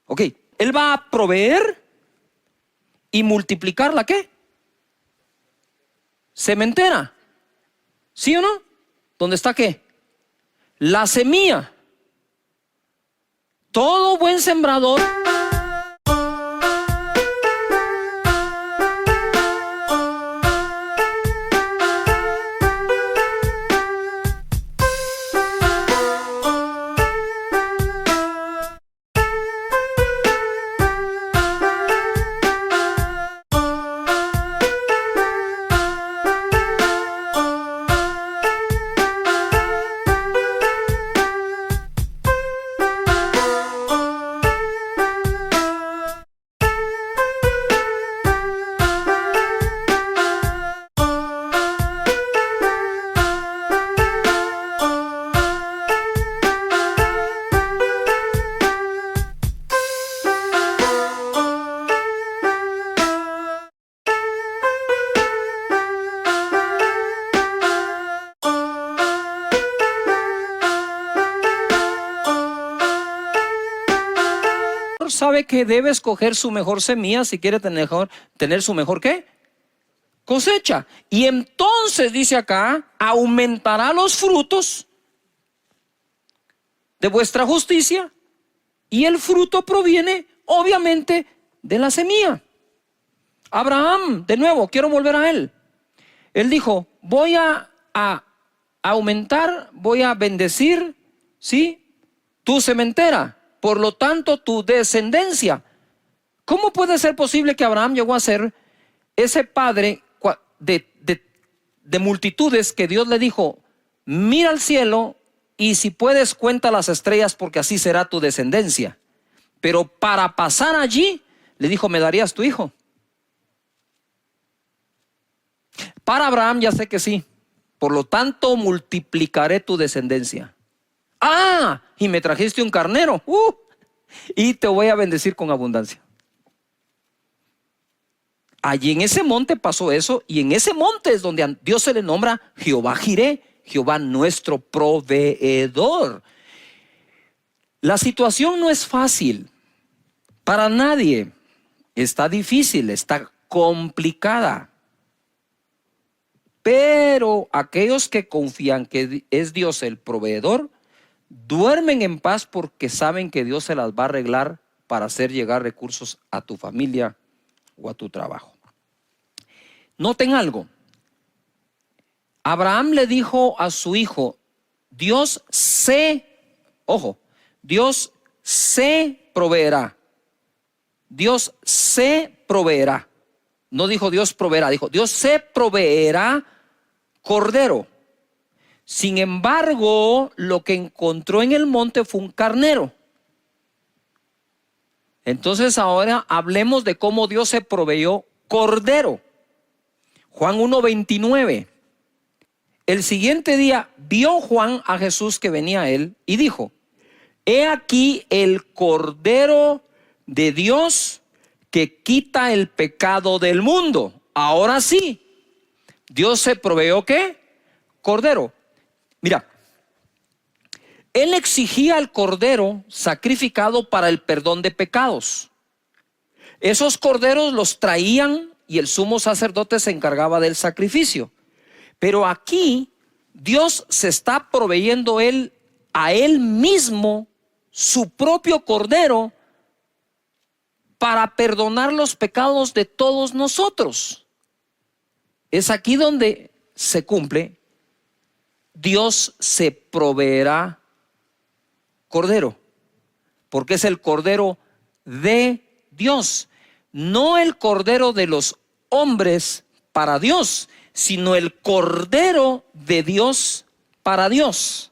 Ok, Él va a proveer y multiplicar ¿la qué? Sementera. ¿Sí o no? ¿Dónde está qué? La semilla. Todo buen sembrador sabe que debe escoger su mejor semilla si quiere tener su mejor ¿qué? Cosecha. Y entonces dice acá, aumentará los frutos de vuestra justicia, y el fruto proviene obviamente de la semilla. Abraham, de nuevo, quiero volver a él. Él dijo, voy a aumentar, voy a bendecir, ¿sí?, tu sementera, por lo tanto tu descendencia. ¿Cómo puede ser posible que Abraham llegó a ser ese padre de multitudes que Dios le dijo, mira al cielo y si puedes cuenta las estrellas porque así será tu descendencia? Pero para pasar allí le dijo, ¿me darías tu hijo? Para Abraham ya sé que sí, por lo tanto multiplicaré tu descendencia. Ah, y me trajiste un carnero, y te voy a bendecir con abundancia. Allí en ese monte pasó eso, y en ese monte es donde a Dios se le nombra Jehová Jireh, Jehová nuestro proveedor. La situación no es fácil para nadie, está difícil, está complicada. Pero aquellos que confían que es Dios el proveedor, duermen en paz porque saben que Dios se las va a arreglar para hacer llegar recursos a tu familia o a tu trabajo. Noten algo. Abraham le dijo a su hijo, Dios se proveerá. Dios se proveerá. No dijo Dios proveerá, dijo Dios se proveerá cordero. Sin embargo, lo que encontró en el monte fue un carnero. Entonces ahora hablemos de cómo Dios se proveyó cordero. Juan 1:29. El siguiente día vio Juan a Jesús que venía a él y dijo, he aquí el cordero de Dios que quita el pecado del mundo. Ahora sí, Dios se proveyó ¿qué? Cordero. Mira, él exigía al cordero sacrificado para el perdón de pecados. Esos corderos los traían y el sumo sacerdote se encargaba del sacrificio. Pero aquí Dios se está proveyendo a él mismo su propio cordero para perdonar los pecados de todos nosotros. Es aquí donde se cumple. Dios se proveerá cordero, porque es el cordero de Dios, no el cordero de los hombres para Dios, sino el cordero de Dios para Dios.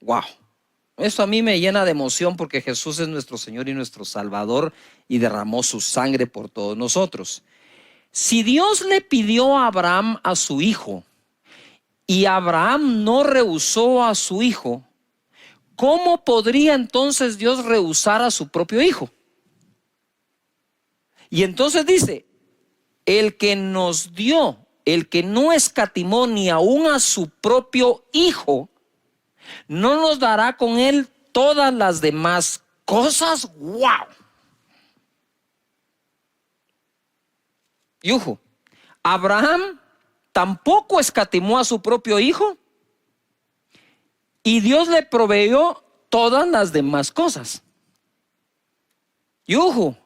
Wow, esto a mí me llena de emoción porque Jesús es nuestro Señor y nuestro Salvador y derramó su sangre por todos nosotros. Si Dios le pidió a Abraham a su hijo y Abraham no rehusó a su hijo, ¿cómo podría entonces Dios rehusar a su propio hijo? Y entonces dice, el que nos dio, el que no escatimó ni aún a su propio hijo, ¿no nos dará con él todas las demás cosas? ¡Wow! Y ojo, Abraham tampoco escatimó a su propio hijo y Dios le proveyó todas las demás cosas. Y ojo,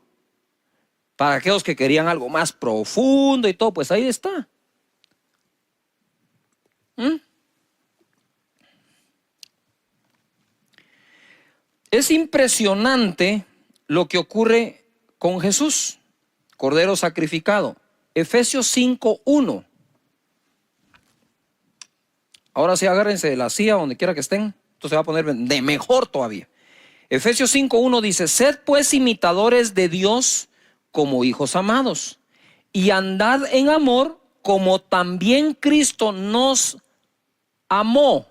para aquellos que querían algo más profundo y todo, pues ahí está. Es impresionante lo que ocurre con Jesús, Cordero sacrificado. Efesios 5:1. Ahora sí, agárrense de la silla donde quiera que estén. Esto se va a poner de mejor todavía. Efesios 5:1 dice, sed pues imitadores de Dios como hijos amados, y andad en amor como también Cristo nos amó.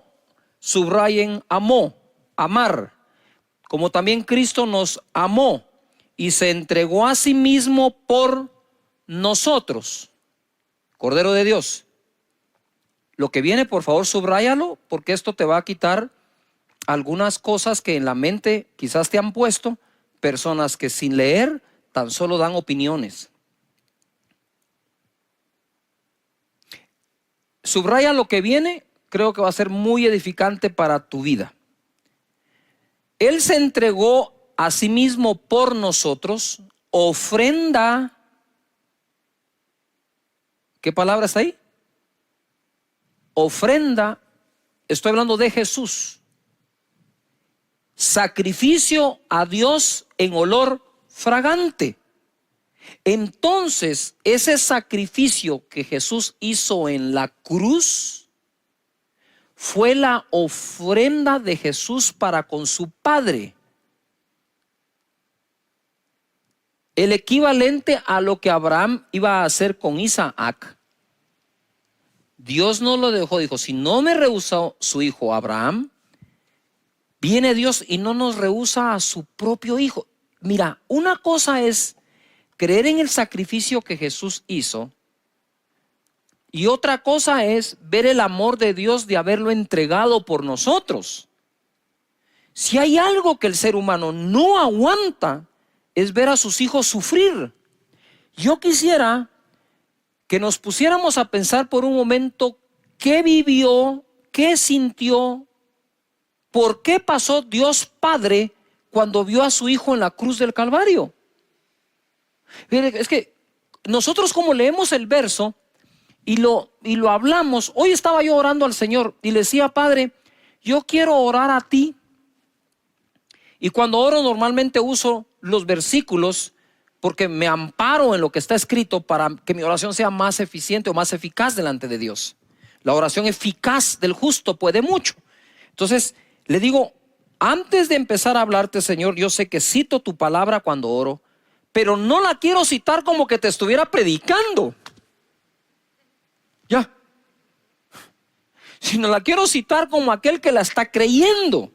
Subrayen amó, amar. Como también Cristo nos amó y se entregó a sí mismo por nosotros. Cordero de Dios. Lo que viene, por favor, subráyalo, porque esto te va a quitar algunas cosas que en la mente quizás te han puesto, personas que sin leer tan solo dan opiniones. Subraya lo que viene, creo que va a ser muy edificante para tu vida. Él se entregó a sí mismo por nosotros, ofrenda. ¿Qué palabra está ahí? Ofrenda, estoy hablando de Jesús. Sacrificio a Dios en olor fragante. Entonces, ese sacrificio que Jesús hizo en la cruz fue la ofrenda de Jesús para con su Padre. El equivalente a lo que Abraham iba a hacer con Isaac. Dios no lo dejó, dijo, si no me rehusó su hijo Abraham, viene Dios y no nos rehúsa a su propio hijo. Mira, una cosa es creer en el sacrificio que Jesús hizo, y otra cosa es ver el amor de Dios de haberlo entregado por nosotros. Si hay algo que el ser humano no aguanta, es ver a sus hijos sufrir. Yo quisiera que nos pusiéramos a pensar por un momento qué vivió, qué sintió, por qué pasó Dios Padre cuando vio a su hijo en la cruz del Calvario. Es que nosotros, como leemos el verso y lo hablamos, hoy estaba yo orando al Señor y le decía, Padre, yo quiero orar a ti. Y cuando oro normalmente uso los versículos porque me amparo en lo que está escrito para que mi oración sea más eficiente o más eficaz delante de Dios. La oración eficaz del justo puede mucho. Entonces le digo, antes de empezar a hablarte, Señor, yo sé que cito tu palabra cuando oro, pero no la quiero citar como que te estuviera predicando. Ya. Sino la quiero citar como aquel que la está creyendo,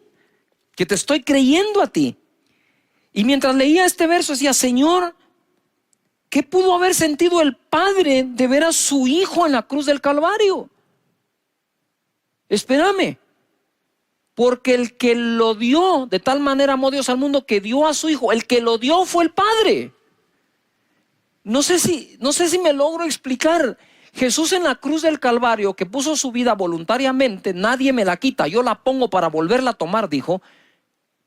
que te estoy creyendo a ti. Y mientras leía este verso decía, Señor, ¿qué pudo haber sentido el Padre de ver a su hijo en la cruz del Calvario? Espérame, porque el que lo dio, de tal manera amó Dios al mundo que dio a su hijo, el que lo dio fue el Padre. No sé si me logro explicar. Jesús en la cruz del Calvario, que puso su vida voluntariamente, nadie me la quita, yo la pongo para volverla a tomar, dijo,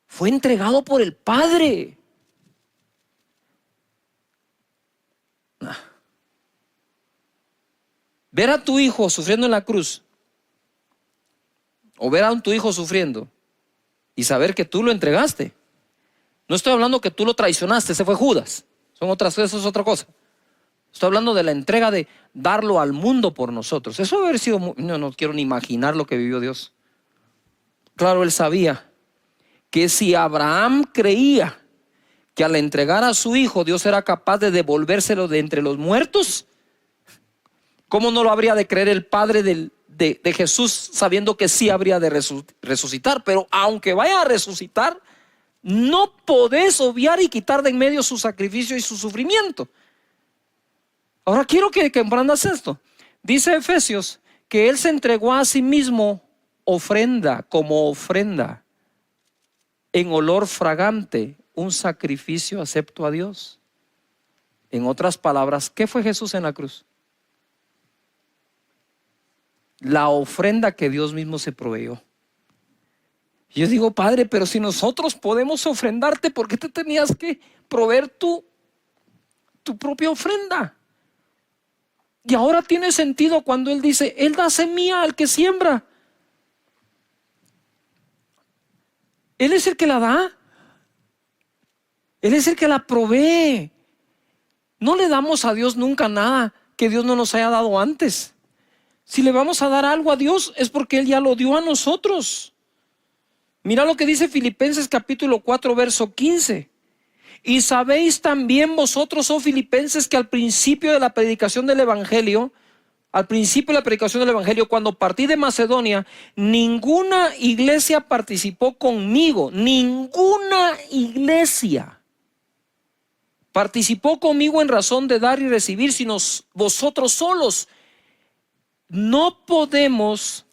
fue entregado por el Padre. Ver a tu hijo sufriendo en la cruz, o ver a tu hijo sufriendo y saber que tú lo entregaste. No estoy hablando que tú lo traicionaste, ese fue Judas. Eso es otra cosa. Estoy hablando de la entrega de darlo al mundo por nosotros. Eso debe haber sido no quiero ni imaginar lo que vivió Dios. Claro, él sabía que si Abraham creía que al entregar a su hijo Dios era capaz de devolvérselo de entre los muertos, ¿cómo no lo habría de creer el Padre de Jesús, sabiendo que sí habría de resucitar? Pero aunque vaya a resucitar, no podés obviar y quitar de en medio su sacrificio y su sufrimiento. Ahora quiero que comprendas esto. Dice Efesios que Él se entregó a sí mismo como ofrenda en olor fragante, un sacrificio acepto a Dios. En otras palabras, ¿qué fue Jesús en la cruz? La ofrenda que Dios mismo se proveyó. Yo digo, Padre, pero si nosotros podemos ofrendarte, ¿por qué te tenías que proveer tu propia ofrenda? Y ahora tiene sentido cuando Él dice, Él da semilla al que siembra. Él es el que la da. Él es el que la provee. No le damos a Dios nunca nada que Dios no nos haya dado antes. Si le vamos a dar algo a Dios es porque Él ya lo dio a nosotros. Mira lo que dice Filipenses capítulo 4 verso 15. Y sabéis también vosotros, oh filipenses, que al principio de la predicación del Evangelio, cuando partí de Macedonia, ninguna iglesia participó conmigo. Ninguna iglesia participó conmigo en razón de dar y recibir, sino vosotros solos. No podemos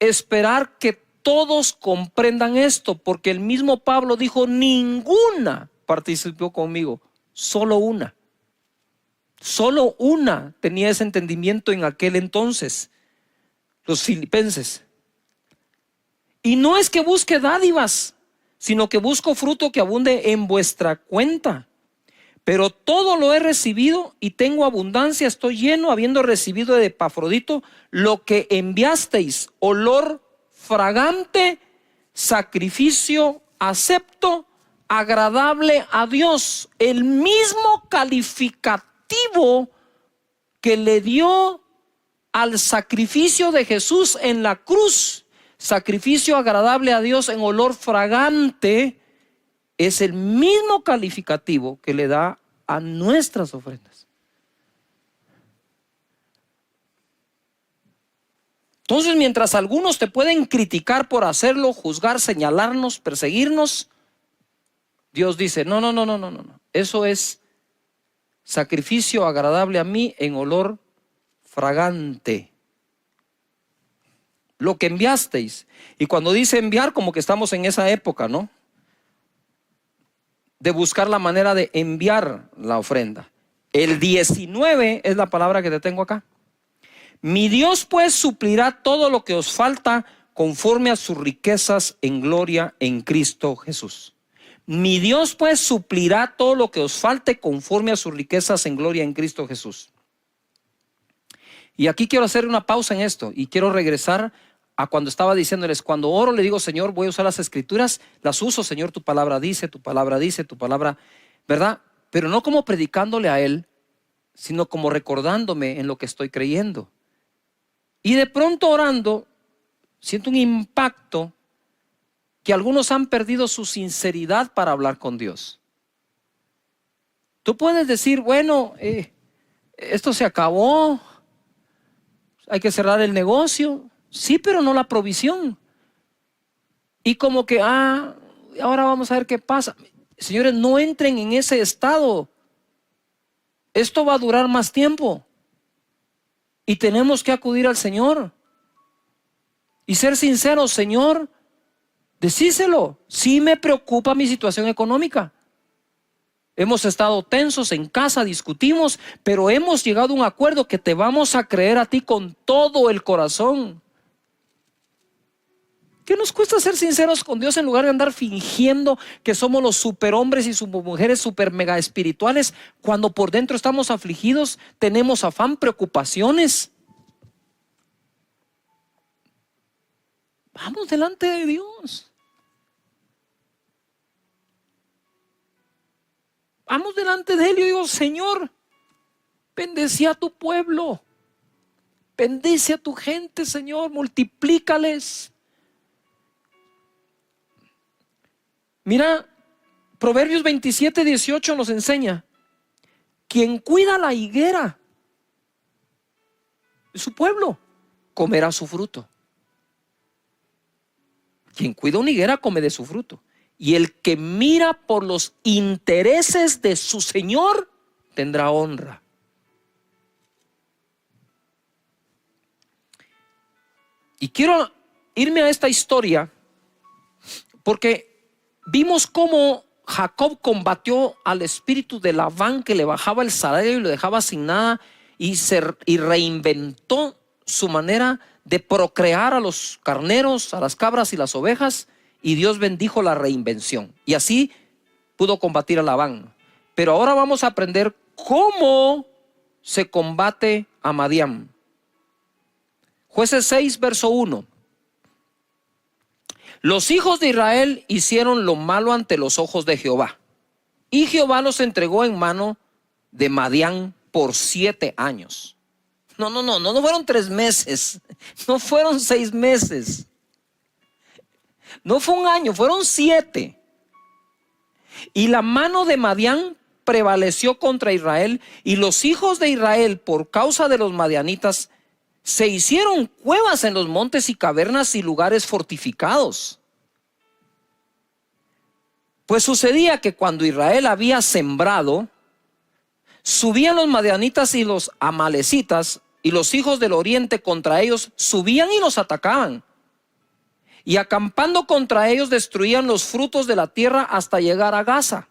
esperar que todos comprendan esto, porque el mismo Pablo dijo, ninguna participó conmigo, solo una. Solo una tenía ese entendimiento en aquel entonces, los filipenses. Y no es que busque dádivas, sino que busco fruto que abunde en vuestra cuenta. Pero todo lo he recibido y tengo abundancia, estoy lleno, habiendo recibido de Epafrodito lo que enviasteis, olor fragante, sacrificio acepto, agradable a Dios. El mismo calificativo que le dio al sacrificio de Jesús en la cruz, sacrificio agradable a Dios en olor fragante, es el mismo calificativo que le da a nuestras ofrendas. Entonces, mientras algunos te pueden criticar por hacerlo, juzgar, señalarnos, perseguirnos, Dios dice, no. Eso es sacrificio agradable a mí en olor fragante. Lo que enviasteis. Y cuando dice enviar, como que estamos en esa época, ¿no? De buscar la manera de enviar la ofrenda. El 19 es la palabra que te tengo acá. Mi Dios pues suplirá todo lo que os falta conforme a sus riquezas en gloria en Cristo Jesús. Mi Dios pues suplirá todo lo que os falte conforme a sus riquezas en gloria en Cristo Jesús. Y aquí quiero hacer una pausa en esto y quiero regresar a cuando estaba diciéndoles, cuando oro le digo, Señor, voy a usar las escrituras, las uso, Señor, tu palabra dice, tu palabra dice, tu palabra, ¿verdad? Pero no como predicándole a Él, sino como recordándome en lo que estoy creyendo. Y de pronto orando, siento un impacto que algunos han perdido su sinceridad para hablar con Dios. Tú puedes decir, bueno, esto se acabó, hay que cerrar el negocio. Sí, pero no la provisión. Y como que, ahora vamos a ver qué pasa. Señores, no entren en ese estado. Esto va a durar más tiempo. Y tenemos que acudir al Señor. Y ser sinceros, Señor, decíselo. Sí me preocupa mi situación económica. Hemos estado tensos en casa, discutimos, pero hemos llegado a un acuerdo que te vamos a creer a ti con todo el corazón. ¿Qué nos cuesta ser sinceros con Dios en lugar de andar fingiendo que somos los superhombres y supermujeres super mega espirituales cuando por dentro estamos afligidos, tenemos afán, preocupaciones? Vamos delante de Dios. Vamos delante de Él y yo digo, Señor, bendice a tu pueblo, bendice a tu gente, Señor, multiplícales. Mira, Proverbios 27:18 nos enseña, quien cuida la higuera de su pueblo, comerá su fruto. Quien cuida una higuera come de su fruto. Y el que mira por los intereses de su Señor tendrá honra. Y quiero irme a esta historia porque vimos cómo Jacob combatió al espíritu de Labán, que le bajaba el salario y lo dejaba sin nada, y reinventó su manera de procrear a los carneros, a las cabras y las ovejas, y Dios bendijo la reinvención. Y así pudo combatir a Labán. Pero ahora vamos a aprender cómo se combate a Madián. Jueces 6, verso 1. Los hijos de Israel hicieron lo malo ante los ojos de Jehová, y Jehová los entregó en mano de Madián por 7 años. No fueron 3 meses, no fueron 6 meses, no fue un año, fueron 7. Y la mano de Madián prevaleció contra Israel, y los hijos de Israel, por causa de los madianitas, se hicieron cuevas en los montes y cavernas y lugares fortificados. Pues sucedía que cuando Israel había sembrado, subían los madianitas y los amalecitas, y los hijos del oriente contra ellos subían y los atacaban. y acampando contra ellos destruían los frutos de la tierra hasta llegar a Gaza.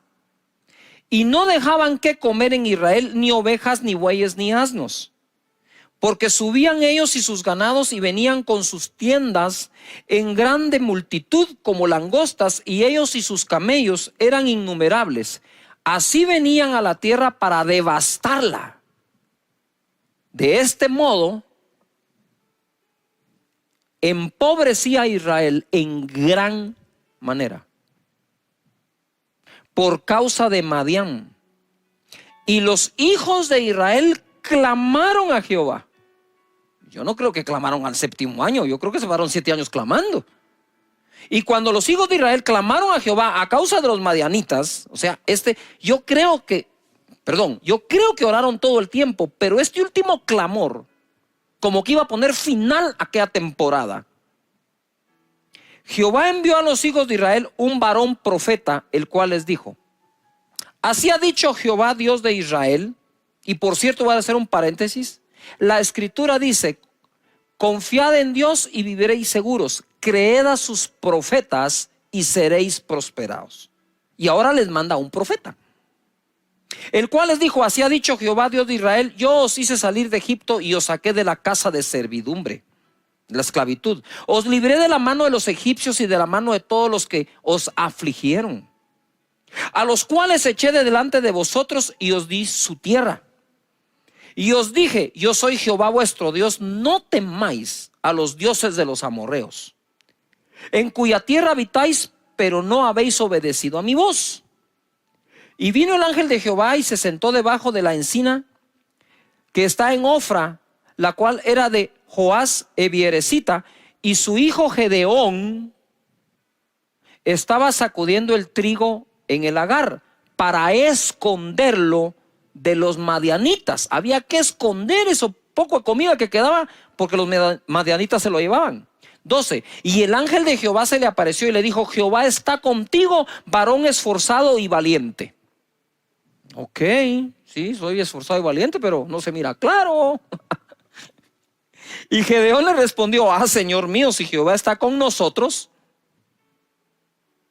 Y no dejaban que comer en Israel ni ovejas, ni bueyes, ni asnos, porque subían ellos y sus ganados y venían con sus tiendas en grande multitud como langostas, y ellos y sus camellos eran innumerables. Así venían a la tierra para devastarla. De este modo empobrecía a Israel en gran manera por causa de Madián. Y los hijos de Israel clamaron a Jehová. Yo no creo que clamaron al séptimo año, yo creo que se fueron 7 años clamando. Y cuando los hijos de Israel clamaron a Jehová a causa de los madianitas, o sea, yo creo que oraron todo el tiempo, pero este último clamor, como que iba a poner final a aquella temporada. Jehová envió a los hijos de Israel un varón profeta, el cual les dijo: así ha dicho Jehová, Dios de Israel. Y por cierto, voy a hacer un paréntesis. La escritura dice: confiad en Dios y viviréis seguros, creed a sus profetas y seréis prosperados. Y ahora les manda un profeta, el cual les dijo: así ha dicho Jehová, Dios de Israel, yo os hice salir de Egipto y os saqué de la casa de servidumbre, la esclavitud. Os libré de la mano de los egipcios y de la mano de todos los que os afligieron, a los cuales eché de delante de vosotros y os di su tierra. Y os dije: yo soy Jehová vuestro Dios, no temáis a los dioses de los amorreos, en cuya tierra habitáis, pero no habéis obedecido a mi voz. Y vino el ángel de Jehová y se sentó debajo de la encina que está en Ofra, la cual era de Joás Ebieresita, y su hijo Gedeón estaba sacudiendo el trigo en el lagar para esconderlo de los madianitas. Había que esconder eso poco de comida que quedaba, porque los madianitas se lo llevaban. 12. Y el ángel de Jehová se le apareció y le dijo: Jehová está contigo, varón esforzado y valiente. Ok, sí, soy esforzado y valiente, pero no se mira claro. Y Gedeón le respondió: Señor mío, si Jehová está con nosotros,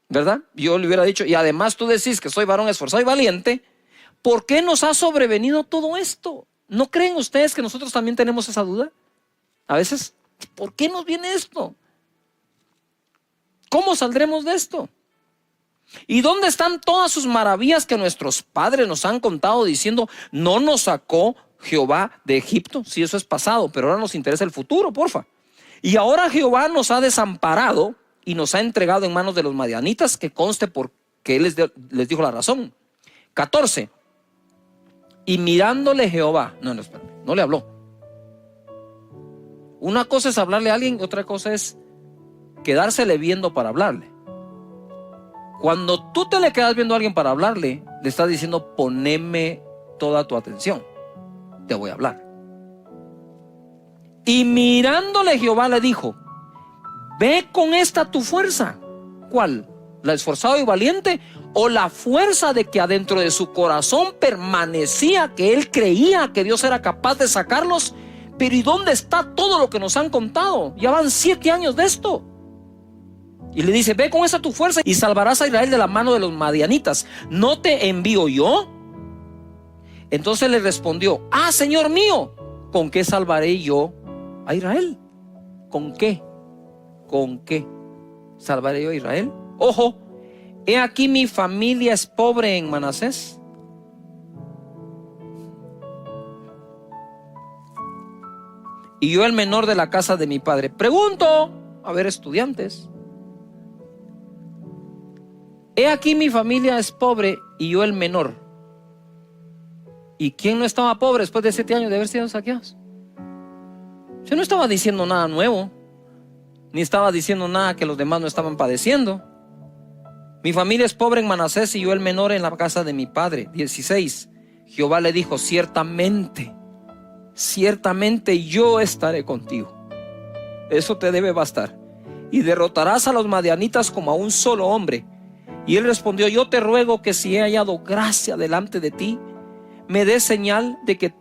¿verdad? Yo le hubiera dicho: y además tú decís que soy varón esforzado y valiente, ¿por qué nos ha sobrevenido todo esto? ¿No creen ustedes que nosotros también tenemos esa duda? A veces, ¿por qué nos viene esto? ¿Cómo saldremos de esto? ¿Y dónde están todas sus maravillas que nuestros padres nos han contado, diciendo: no nos sacó Jehová de Egipto? Si eso es pasado, pero ahora nos interesa el futuro, porfa. Y ahora Jehová nos ha desamparado y nos ha entregado en manos de los madianitas, que conste porque él les dijo la razón. 14. Y mirándole Jehová, no le habló. Una cosa es hablarle a alguien, otra cosa es quedársele viendo para hablarle. Cuando tú te le quedas viendo a alguien para hablarle, le estás diciendo: poneme toda tu atención, te voy a hablar. Y mirándole Jehová le dijo: ve con esta tu fuerza. ¿Cuál? ¿La esforzado y valiente? ¿O la fuerza de que adentro de su corazón permanecía que él creía que Dios era capaz de sacarlos? Pero ¿y dónde está todo lo que nos han contado? Ya van 7 años de esto. Y le dice: ve con esa tu fuerza y salvarás a Israel de la mano de los madianitas. ¿No te envío yo? Entonces le respondió: Señor mío, ¿con qué salvaré yo a Israel? ¿Con qué? ¿Con qué salvaré yo a Israel? Ojo, he aquí mi familia es pobre en Manasés, y yo el menor de la casa de mi padre. Pregunto, a ver, estudiantes, he aquí mi familia es pobre y yo el menor. ¿Y quién no estaba pobre después de 7 años de haber sido saqueados? Yo no estaba diciendo nada nuevo, ni estaba diciendo nada que los demás no estaban padeciendo. Mi familia es pobre en Manasés y yo el menor en la casa de mi padre. 16. Jehová le dijo: ciertamente yo estaré contigo. Eso te debe bastar. Y derrotarás a los madianitas como a un solo hombre. Y él respondió: yo te ruego que si he hallado gracia delante de ti, me des señal de que